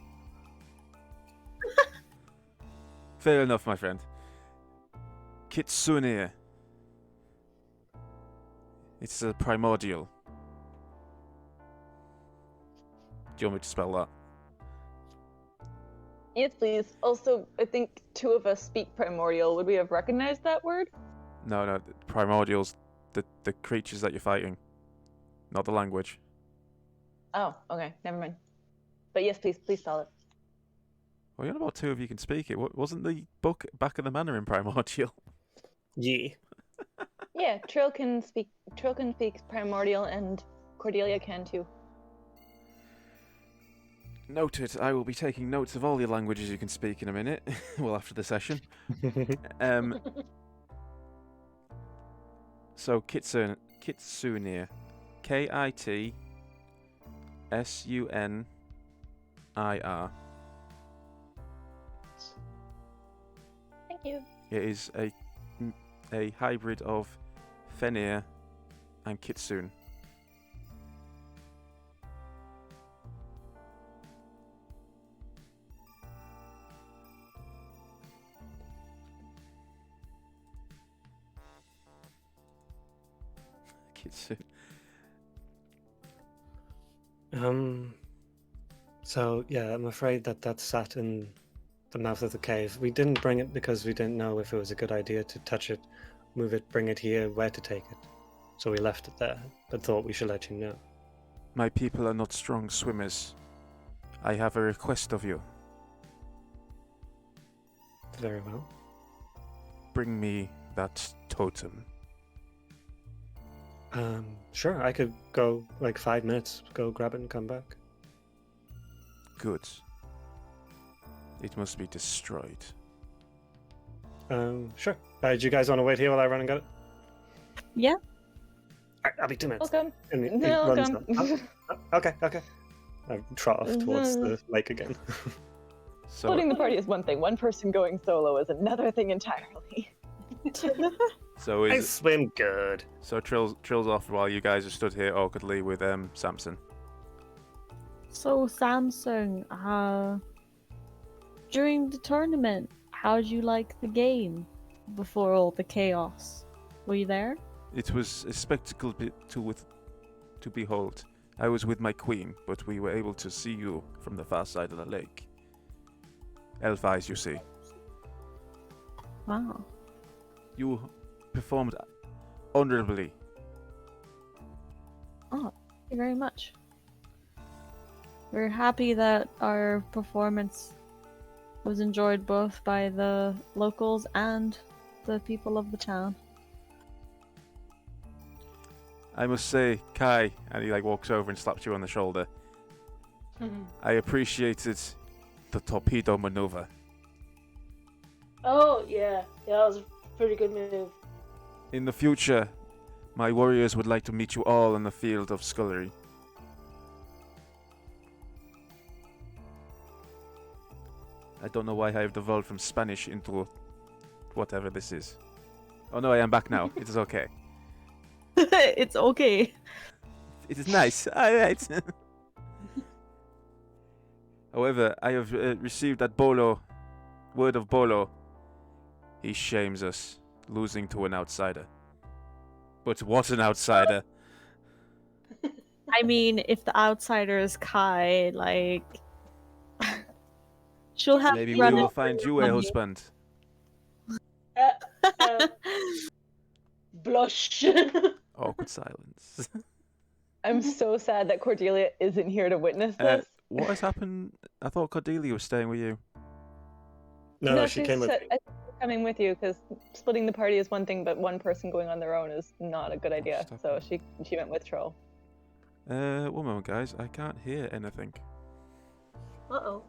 Fair enough, my friend. Kitsune. It's a primordial. Do you want me to spell that? Yes, please. Also, I think two of us speak primordial. Would we have recognized that word? No, primordials, the creatures that you're fighting, not the language. Oh, okay. Never mind. But yes, please spell it. Well, you're about two of you can speak it. Wasn't the book Back of the Manor in primordial? Yeah. Yeah, Trill can speak primordial, and Cordelia can too. Noted. I will be taking notes of all the languages you can speak in a minute. Well, after the session. So Kitsune, Kitsunir. Thank you. It is a hybrid of Fenrir and Kitsune. Kitsune. So yeah, I'm afraid that sat in the mouth of the cave. We didn't bring it because we didn't know if it was a good idea to touch it, move it, bring it here, where to take it. So we left it there, but thought we should let you know. My people are not strong swimmers. I have a request of you. Very well. Bring me that totem. Sure, I could go like 5 minutes, go grab it and come back. Good. It must be destroyed. Sure. Do you guys want to wait here while I run and get it? Yeah. Alright, I'll be 2 minutes. Welcome. And he No, runs welcome. up. Okay. I trot off towards the lake again. So, Splitting the party is one thing. One person going solo is another thing entirely. so I is swim good. so Trill's off while you guys are stood here awkwardly with Samson. So Samsung, during the tournament, how did you like the game before all the chaos? Were you there? It was a spectacle to behold. I was with my queen, but we were able to see you from the far side of the lake. Elf eyes, you see. Wow. You performed honorably. Oh, thank you very much. We're happy that our performance was enjoyed both by the locals and the people of the town. I must say, Kai, and he walks over and slaps you on the shoulder. I appreciated the torpedo maneuver. Oh, yeah. Yeah, that was a pretty good move. In the future, my warriors would like to meet you all in the field of Skullery. I don't know why I've devolved from Spanish into whatever this is. Oh no, I am back now. It is okay. It's okay. It is nice. Alright. However, I have received that word of Bolo. He shames us, losing to an outsider. But what an outsider! I mean, if the outsider is Kai, she'll have Maybe to we run will over find you on a you. husband. Blush. Awkward silence. I'm so sad that Cordelia isn't here to witness Uh, this. What has happened? I thought Cordelia was staying with you. No, she she's came with said- me. I think she's coming with you because splitting the party is one thing, but one person going on their own is not a good idea. stop So it. she went with Troll. One moment, guys. I can't hear anything. Uh-oh.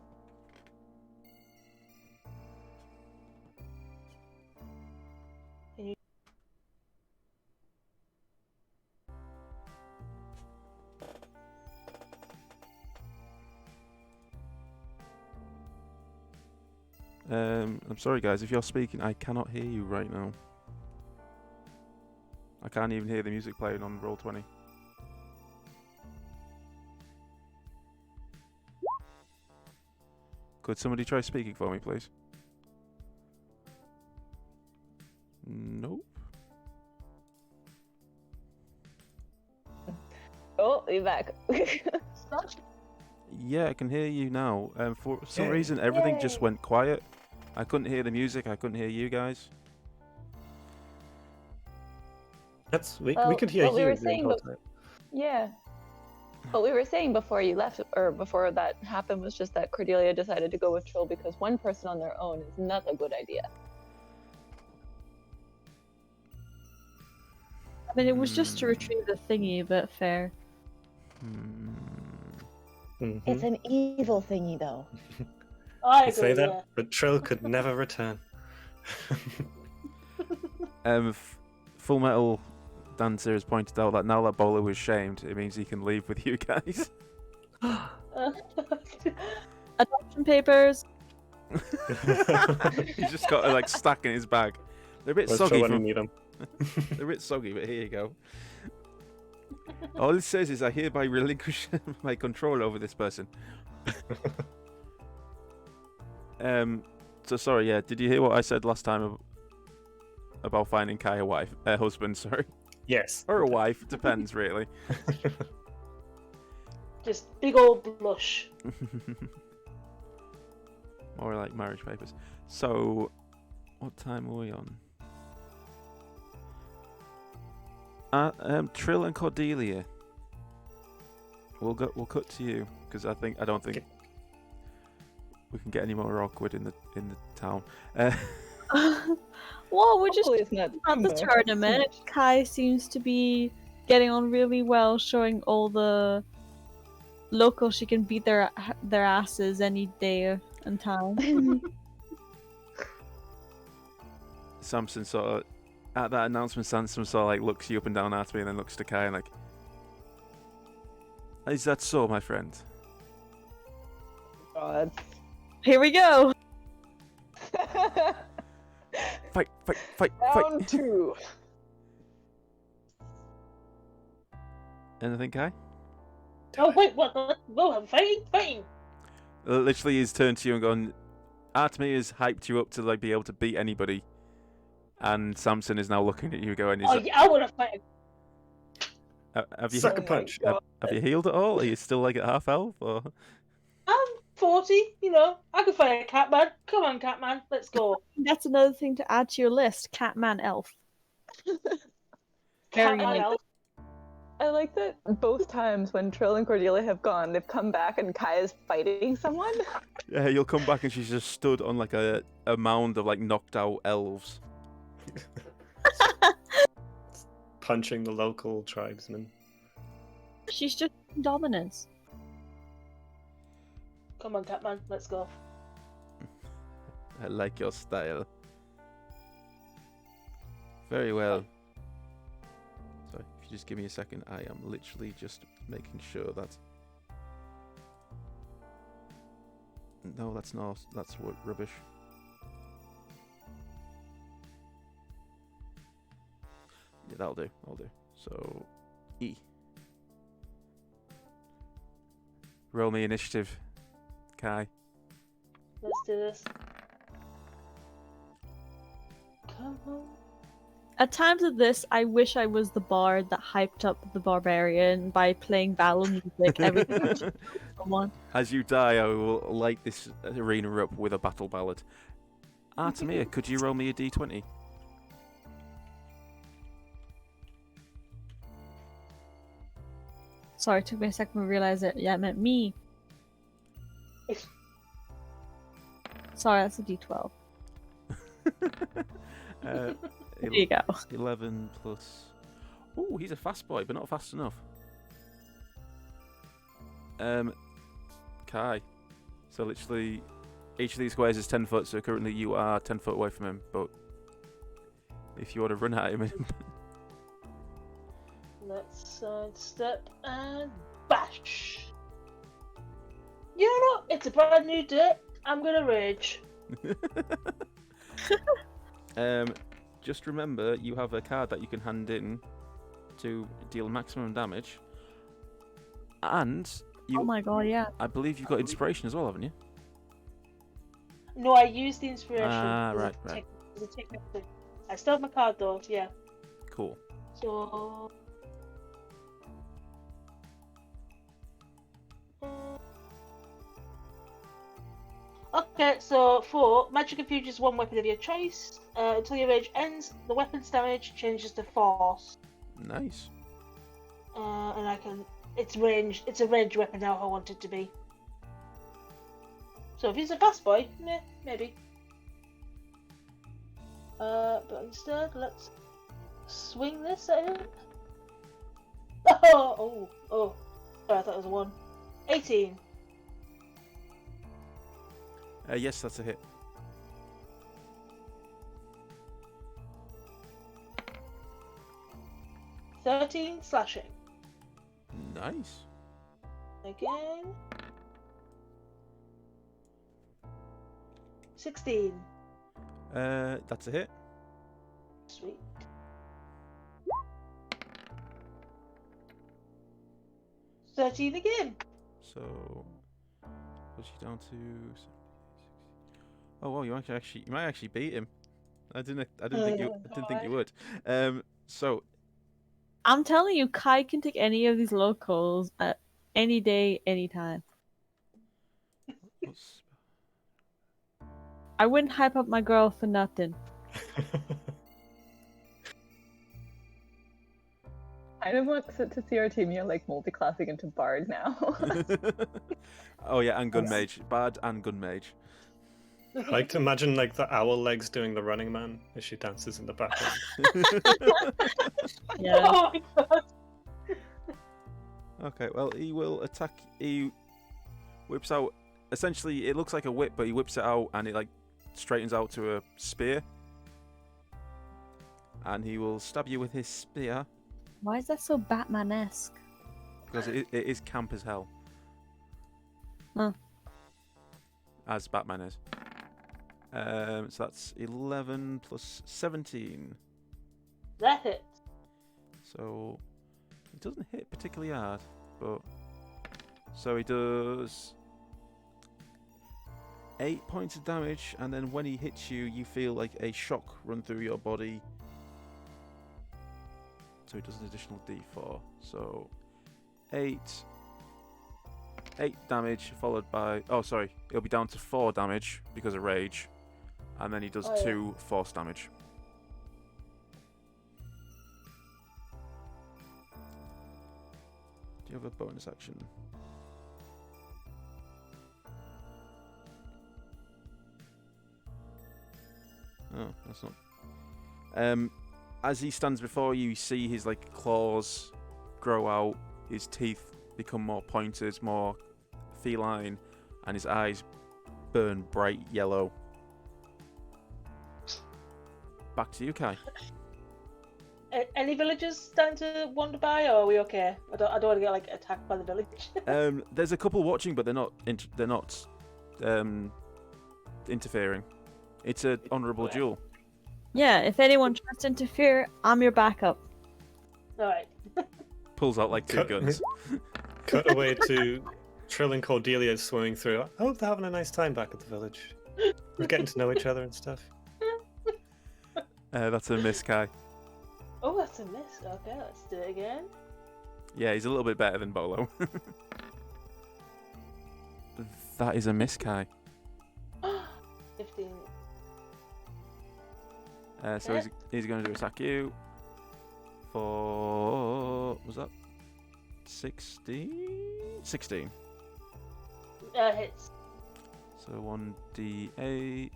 I'm sorry, guys. If you're speaking, I cannot hear you right now. I can't even hear the music playing on Roll20. Could somebody try speaking for me, please? Nope. Oh, you're back. Yeah, I can hear you now. For some Yay. reason, everything just Yay. went quiet. I couldn't hear the music. I couldn't hear you guys. We Well, could hear what we you were the saying whole bef- time. Yeah. What we were saying before you left, or before that happened, was just that Cordelia decided to go with Trill because one person on their own is not a good idea. I mean, it was just to retrieve the thingy, but fair. Mhm. It's an evil thingy, though. I You say agree, that, but Trill could never return. Full Metal Danse has pointed out that now that Bowler was shamed, it means he can leave with you guys. yeah. Adoption papers. He's just got like stack in his bag. They're a bit Where's soggy. Trill when you need him? They're a bit soggy, but here you go. All it says is I hereby relinquish my control over this person. So sorry, yeah. Did you hear what I said last time about finding Kai a wife, husband? Sorry, Yes. or a wife? Depends, really. Just big old blush. More like marriage papers. So, what time are we on? Trill and Cordelia. We'll cut to you because I don't think Okay. we can get any more awkward in the town. Well, we're just Hopefully it's not at the too tournament. much. Kai seems to be getting on really well, showing all the locals she can beat their asses any day and time. Samson sort of at that announcement. Samson sort of like looks you up and down at me, and then looks to Kai and like, "Is that so, my friend?" God. Here we go. Fight! Round two. Anything, Kai? Oh, wait, what? Whoa, I'm fighting. Literally, he's turned to you and gone. Artemy has hyped you up to like be able to beat anybody, and Samson is now looking at you going, Oh, yeah, I want to fight. Have you Sucker my punch. God. have you healed at all? Are you still like at half health? Or I'm 40, I can fight a Catman. Come on, Catman, let's go. That's another thing to add to your list. Catman elf. Very Catman unique. elf. I like that both times when Trill and Cordelia have gone, they've come back and Kai is fighting someone. yeah, you'll come back and she's just stood on like a mound of like knocked out elves. Punching the local tribesmen. She's just dominance. Come on, Catman, let's go. I like your style. Very well. Sorry, if you just give me a second, I am literally just making sure that. No, that's not. That's what rubbish. Yeah, that'll do. I'll do. So, E. Roll me initiative, Kai. Let's do this. Come on. At times of this, I wish I was the bard that hyped up the barbarian by playing battle music every time she kills someone. As you die, I will light this arena up with a battle ballad. Artemia, could you roll me a d20? Sorry, it took me a second to realize it. Yeah, it meant me. Sorry, that's a d12. There There you go. 11 plus... Ooh, he's a fast boy, but not fast enough. Kai. So literally, each of these squares is 10 foot. So currently you are 10 foot away from him. But if you want to run at him, Let's sidestep and bash. You know what? It's a brand new day. I'm gonna rage. Just remember, you have a card that you can hand in to deal maximum damage, and you. Oh my god, yeah. I believe you've got inspiration as well, haven't you? No, I used the inspiration. Ah, as a right. as a technical thing. I still have my card though. Yeah. Cool. So. Okay, so for Magic infuses one weapon of your choice. Until your rage ends, the weapon's damage changes to force. Nice. And I can. It's ranged. It's a ranged weapon now. I want it to be. So if he's a fast boy, maybe. But instead, let's swing this at him. Oh! Sorry, I thought it was a 1. 18. Yes, that's a hit. $13 slashing. Nice. Again. 16. That's a hit. Sweet. $13 again. So, puts you down to. Oh well, you might actually beat him. I didn't think you would. So I'm telling you, Kai can take any of these locals at any day, any time. what's- I wouldn't hype up my girl for nothing. Kind of want to see our team, like multi-classing into Bard now. oh yeah, and gun mage, bard and gun mage. I like to imagine like the owl legs doing the running man as she dances in the background. Yeah. Oh my god. Okay, well he will attack. He whips out. Essentially, it looks like a whip, but he whips it out and it like straightens out to a spear. And he will stab you with his spear Why is that so Batman-esque? because it is camp as hell. Huh. As Batman is. So that's 11 plus 17. That hit. So it doesn't hit particularly hard, but so he does 8 points of damage, and then when he hits you, you feel like a shock run through your body. So he does an additional D4. So 8 damage followed by it'll be down to 4 damage because of rage, and then he does 2 force damage. Do you have a bonus action? Oh, that's not. As he stands before you, you see his like claws grow out, his teeth become more pointed, more feline, and his eyes burn bright yellow. Back to you, Kai. Any villagers starting to wander by, or are we okay? I don't want to get like attacked by the village. There's a couple watching, but they're not interfering. It's an honourable duel. Yeah, if anyone tries to interfere, I'm your backup. Alright. Pulls out like 2 guns. Cut away to Trill and Cordelia swimming through. I hope they're having a nice time back at the village. We're getting to know each other and stuff. That's a miss, Kai. Oh, that's a miss. Okay, let's do it again. Yeah, he's a little bit better than Bolo. That is a miss, Kai. 15. So he's going to attack you for... was that 16? 16. Hits. So 1d8.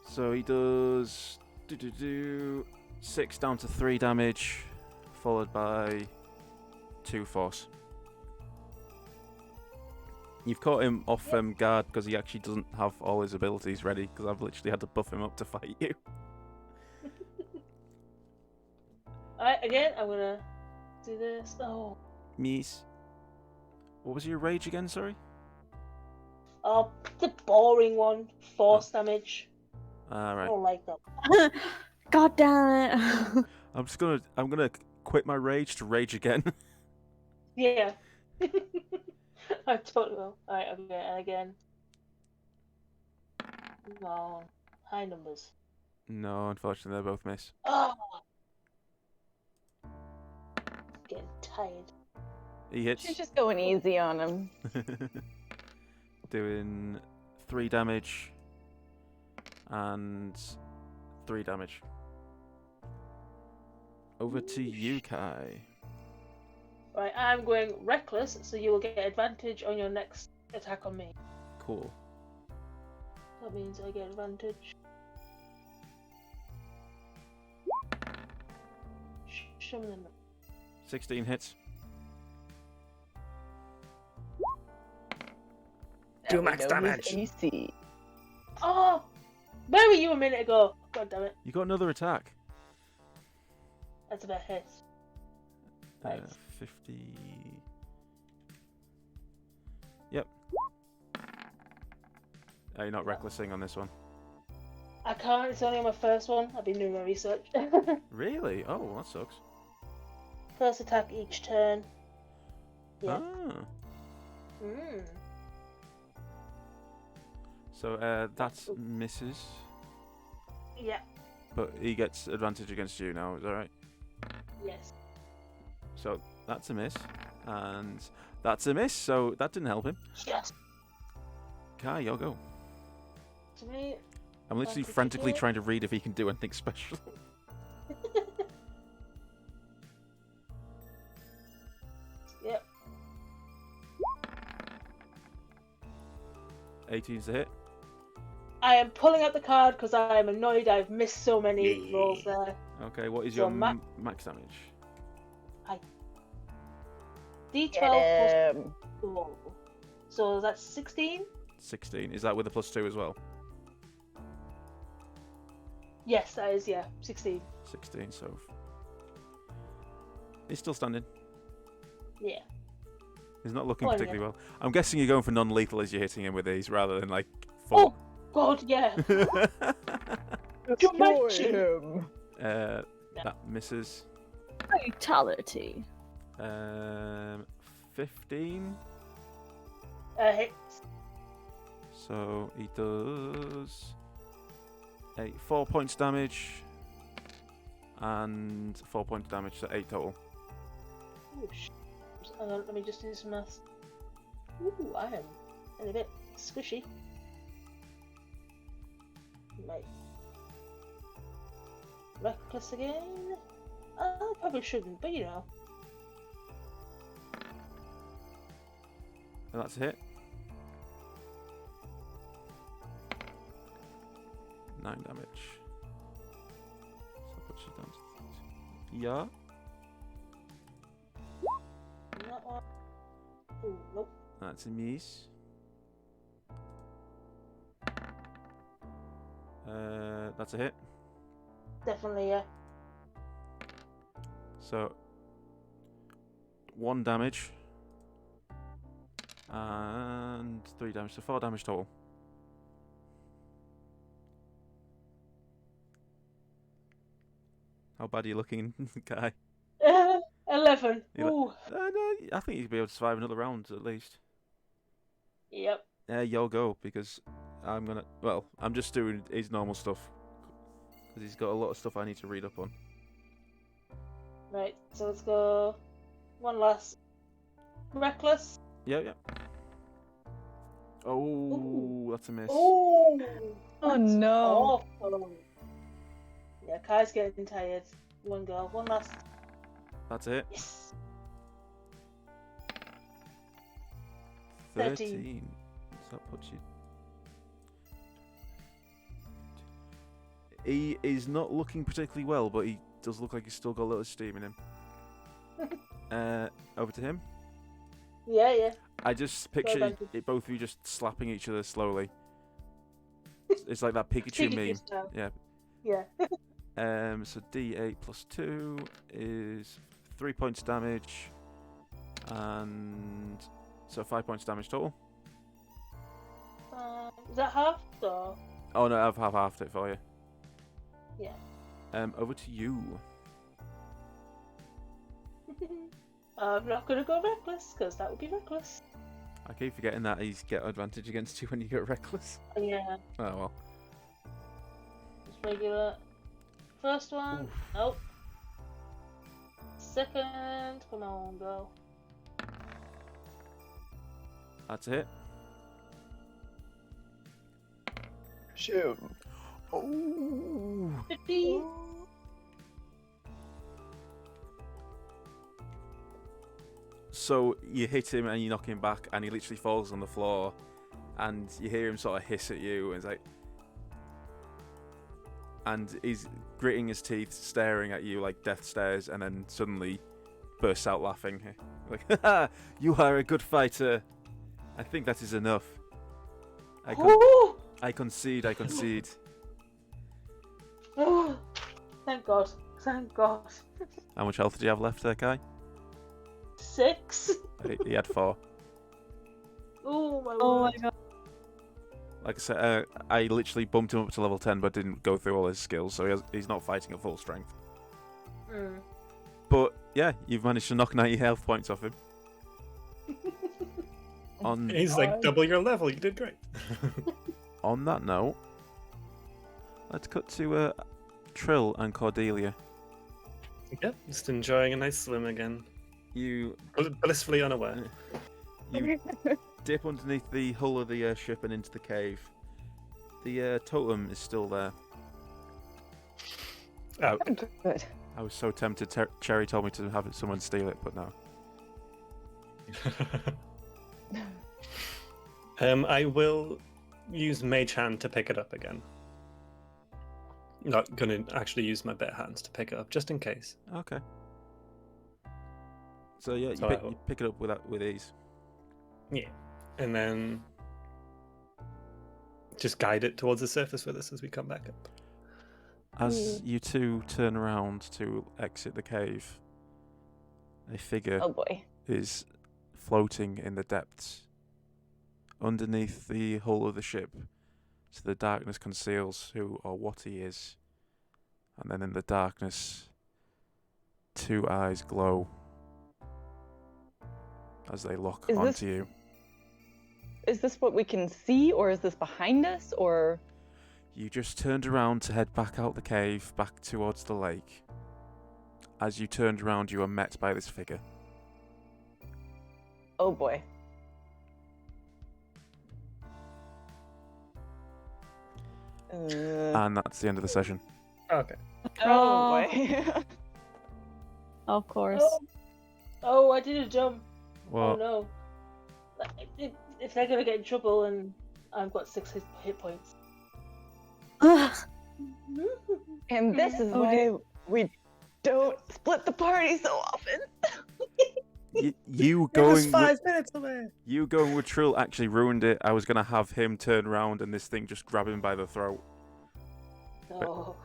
So he does 6 down to 3 damage, followed by 2 force. You've caught him off guard because he actually doesn't have all his abilities ready because I've literally had to buff him up to fight you. Alright, again, I'm gonna do this. Oh. Mies. What was your rage again, sorry? Oh, the boring one. Force damage. I Alright. don't like that. God damn it! I'm gonna quit my rage to rage again. Yeah. I totally will. Alright, okay, and again. No. High numbers. No, unfortunately they both miss. Oh! Getting tired. He hits. She's just going easy on him. Doing 3 damage and 3 damage. Over to you, Kai. Right, I'm going reckless, so you will get advantage on your next attack on me. Cool. That means I get advantage. Show me the number. 16 hits. Do max damage. AC. Oh! Where were you a minute ago? God damn it. You got another attack. That's a bit hit. Right. 50. Yep. You're not recklessing on this one. I can't, it's only on my first one. I've been doing my research. Really? Oh, that sucks. First attack each turn. Yeah. Ah. Mm. So that misses, Yeah. but he gets advantage against you now. Is that right? Yes. So that's a miss, and that's a miss. So that didn't help him. Yes. Kai, you'll go. To me. I'm literally That's frantically okay. trying to read if he can do anything special. Yep. 18's a hit. I am pulling out the card because I am annoyed I've missed so many Yeah. rolls there. Okay, what is So your max damage? D12 Get plus him. 4. So that's 16? 16. Is that with a +2 as well? Yes, that is, yeah. 16. 16. So he's still standing. Yeah. He's not looking Oh, yeah. particularly well. I'm guessing you're going for non-lethal as you're hitting him with these rather than like full. Oh, God, yeah. Destroy Jumanji. him. That misses. Fatality. 15. Hits. So he does 4 points damage and 4 points damage, so 8 total. Ooh, hang on, let me just do some maths. Ooh, I am a bit squishy. Right. Reckless again? I probably shouldn't, but you know. And that's a hit. 9 damage. So that puts you down to 30. Yeah. That one. Ooh, nope. That's a miss. That's a hit. Definitely, yeah. So 1 damage and 3 damage, so 4 damage total. How bad are you looking, Guy? 11. You like- Ooh. No, I think you'd be able to survive another round at least. Yep. You'll go because I'm just doing his normal stuff because he's got a lot of stuff I need to read up on. Right, so let's go. One last. Reckless. Yeah. Oh, Ooh. that's a miss. Oh, Oh no. awful. Yeah, Kai's getting tired. One go. One last. That's it. Yes. 13. So that puts you. He is not looking particularly well, but he does look like he's still got a little steam in him. Over to him. Yeah. I just picture done. both of you just slapping each other slowly. It's like that Pikachu Pikachu meme. style. Yeah. Yeah. So D8 plus 2 is 3 points damage, and so 5 points damage total. Is that half or? Oh no, I've halved it for you. Yeah. Over to you. I'm not gonna go reckless because that would be reckless. I keep forgetting that he's got advantage against you when you get reckless. Yeah. Oh well. Just regular. First one. Oof. Nope. Second. Come on, go. That's it. Shoot. Oh. 50. So you hit him and you knock him back, and he literally falls on the floor, and you hear him sort of hiss at you, and it's like, and he's gritting his teeth, staring at you like death stares, and then suddenly bursts out laughing, like, "Ha! You are a good fighter. I think that is enough. I concede. I concede." Oh, thank God. Thank God. How much health do you have left there, Kai? 6. He had 4. Oh my Oh my word. god. Like I said, I literally bumped him up to level 10, but didn't go through all his skills, so he's not fighting at full strength. Mm. But yeah, you've managed to knock 90 health points off him. He's like double your level. You did great. On that note, let's cut to Trill and Cordelia. Yep, just enjoying a nice swim again. You Blissfully unaware. you dip underneath the hull of the ship and into the cave. The totem is still there. Oh, Good. I was so tempted. Cherry told me to have someone steal it, but no. I will use Mage Hand to pick it up again. Not gonna actually use my bare hands to pick it up, just in case. Okay. So yeah, So you pick it up with ease. Yeah, and then just guide it towards the surface with us as we come back up. As you two turn around to exit the cave, a figure Oh boy. is floating in the depths underneath the hull of the ship, so the darkness conceals who or what he is, and then in the darkness 2 eyes glow as they lock Is onto this- you. Is this what we can see, or is this behind us, or? You just turned around to head back out the cave, back towards the lake. As you turned around, you were met by this figure. Oh boy. And that's the end of the session. Okay. Oh boy. Of course. Oh, I did a jump. Well, Oh no. If they're gonna get in trouble and I've got 6 hit points. And this is Oh, why we don't split the party so often. you going with, minutes away. you going with Trill actually ruined it. I was gonna have him turn around and this thing just grab him by the throat. Oh.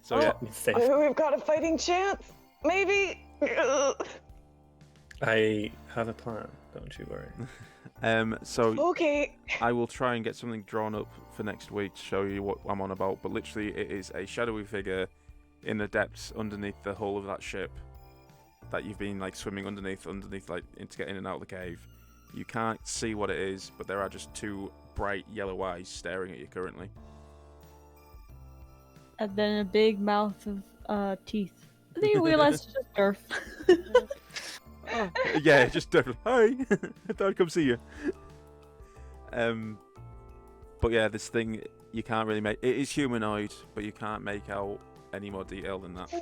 So yeah, Safe. We've got a fighting chance. Maybe. I have a plan. Don't you worry. so Okay. I will try and get something drawn up for next week to show you what I'm on about. But literally, it is a shadowy figure in the depths underneath the hull of that ship that you've been like swimming underneath, like to get in and out of the cave. You can't see what it is, but there are just 2 bright yellow eyes staring at you currently. And then a big mouth of teeth. I think you realize it's just Durf. Yeah, just definitely. Hi, I thought I'd come see you. But yeah, this thing you can't really make. It is humanoid, but you can't make out any more detail than that.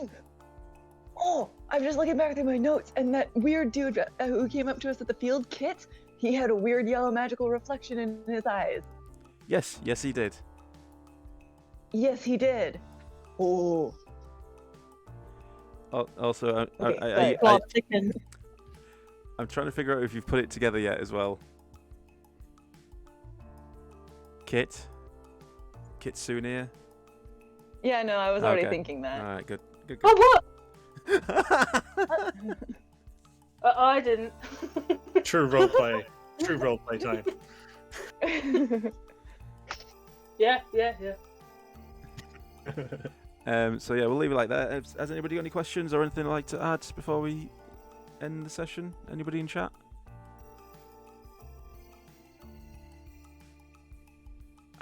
Oh, I'm just looking back through my notes, and that weird dude who came up to us at the field, Kit, he had a weird yellow magical reflection in his eyes. Yes, he did. Yes, he did. Oh. Also, Okay, I Plot thickens. I'm trying to figure out if you've put it together yet as well. Kitsune. Yeah, no, I was already Okay. thinking that. All right, good. Oh, what? I didn't. True roleplay. True roleplay time. Yeah. So yeah, we'll leave it like that. Has anybody got any questions or anything they'd like to add before we end the session? Anybody in chat?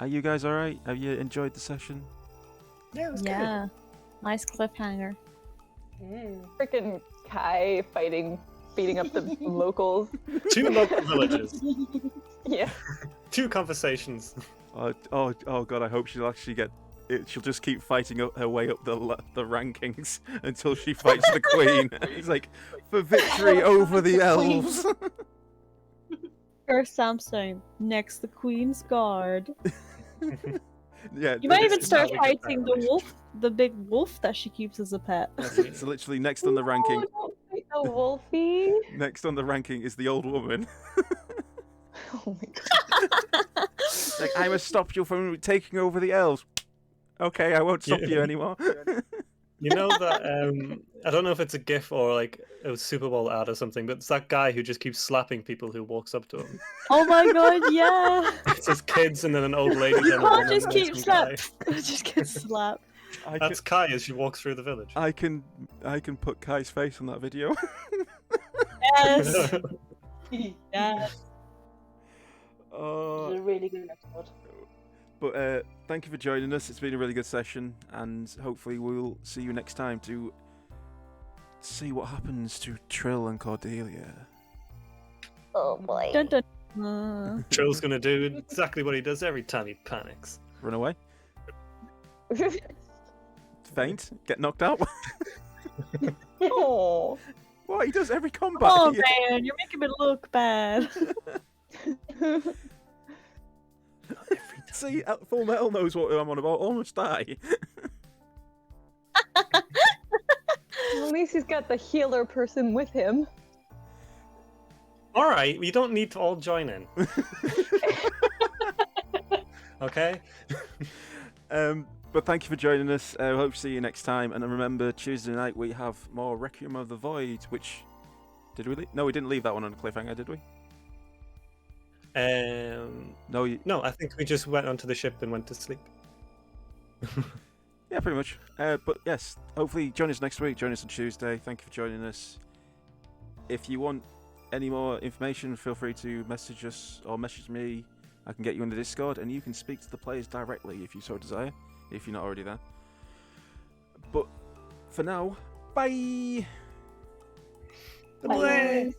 Are you guys all right? Have you enjoyed the session? Yeah, it was Yeah. Nice cliffhanger. Freaking Kai beating up the locals. good. 2 local villages. Yeah. 2 conversations. Oh god! I hope she'll actually get. She'll just keep fighting her way up the rankings until she fights the queen. It's like for victory over the elves. First Samson, next the Queen's Guard. Yeah, You might it's- even is start how we get that fighting the wolf, the big wolf that she keeps as a pet. It's literally next on the ranking. No, don't fight the Wolfie. Next on the ranking is the old woman. Oh my god. Like, I must stop you from taking over the elves. Okay, I won't stop Yeah. you anymore. You know that I don't know if it's a GIF or like a Super Bowl ad or something, but it's that guy who just keeps slapping people who walks up to him. Oh my god, yeah! It says kids and then an old lady. You then a can't woman, just and then keep some guy. just get slapped. That's Kai as she walks through the village. I can put Kai's face on that video. Yes! Yeah. It's a really good episode. But thank you for joining us. It's been a really good session, and hopefully we'll see you next time to see what happens to Trill and Cordelia. Oh boy. Dun, dun. Trill's gonna do exactly what he does every time he panics. Run away, faint, get knocked out. Oh. What he does every combat. Oh He- man, you're making me look bad. See, Full Metal knows what I'm on about. Almost die. Well, at least he's got the healer person with him. All right, you don't need to all join in. Okay. But thank you for joining us. Hope to see you next time. And remember, Tuesday night we have more Requiem of the Void. Which did we? No, we didn't leave that one on a cliffhanger, did we? No, No, I think we just went onto the ship and went to sleep. yeah, pretty much. But yes, hopefully join us next week. Join us on Tuesday. Thank you for joining us. If you want any more information, feel free to message us or message me. I can get you in the Discord, and you can speak to the players directly if you so desire, if you're not already there. But for now, bye! Bye.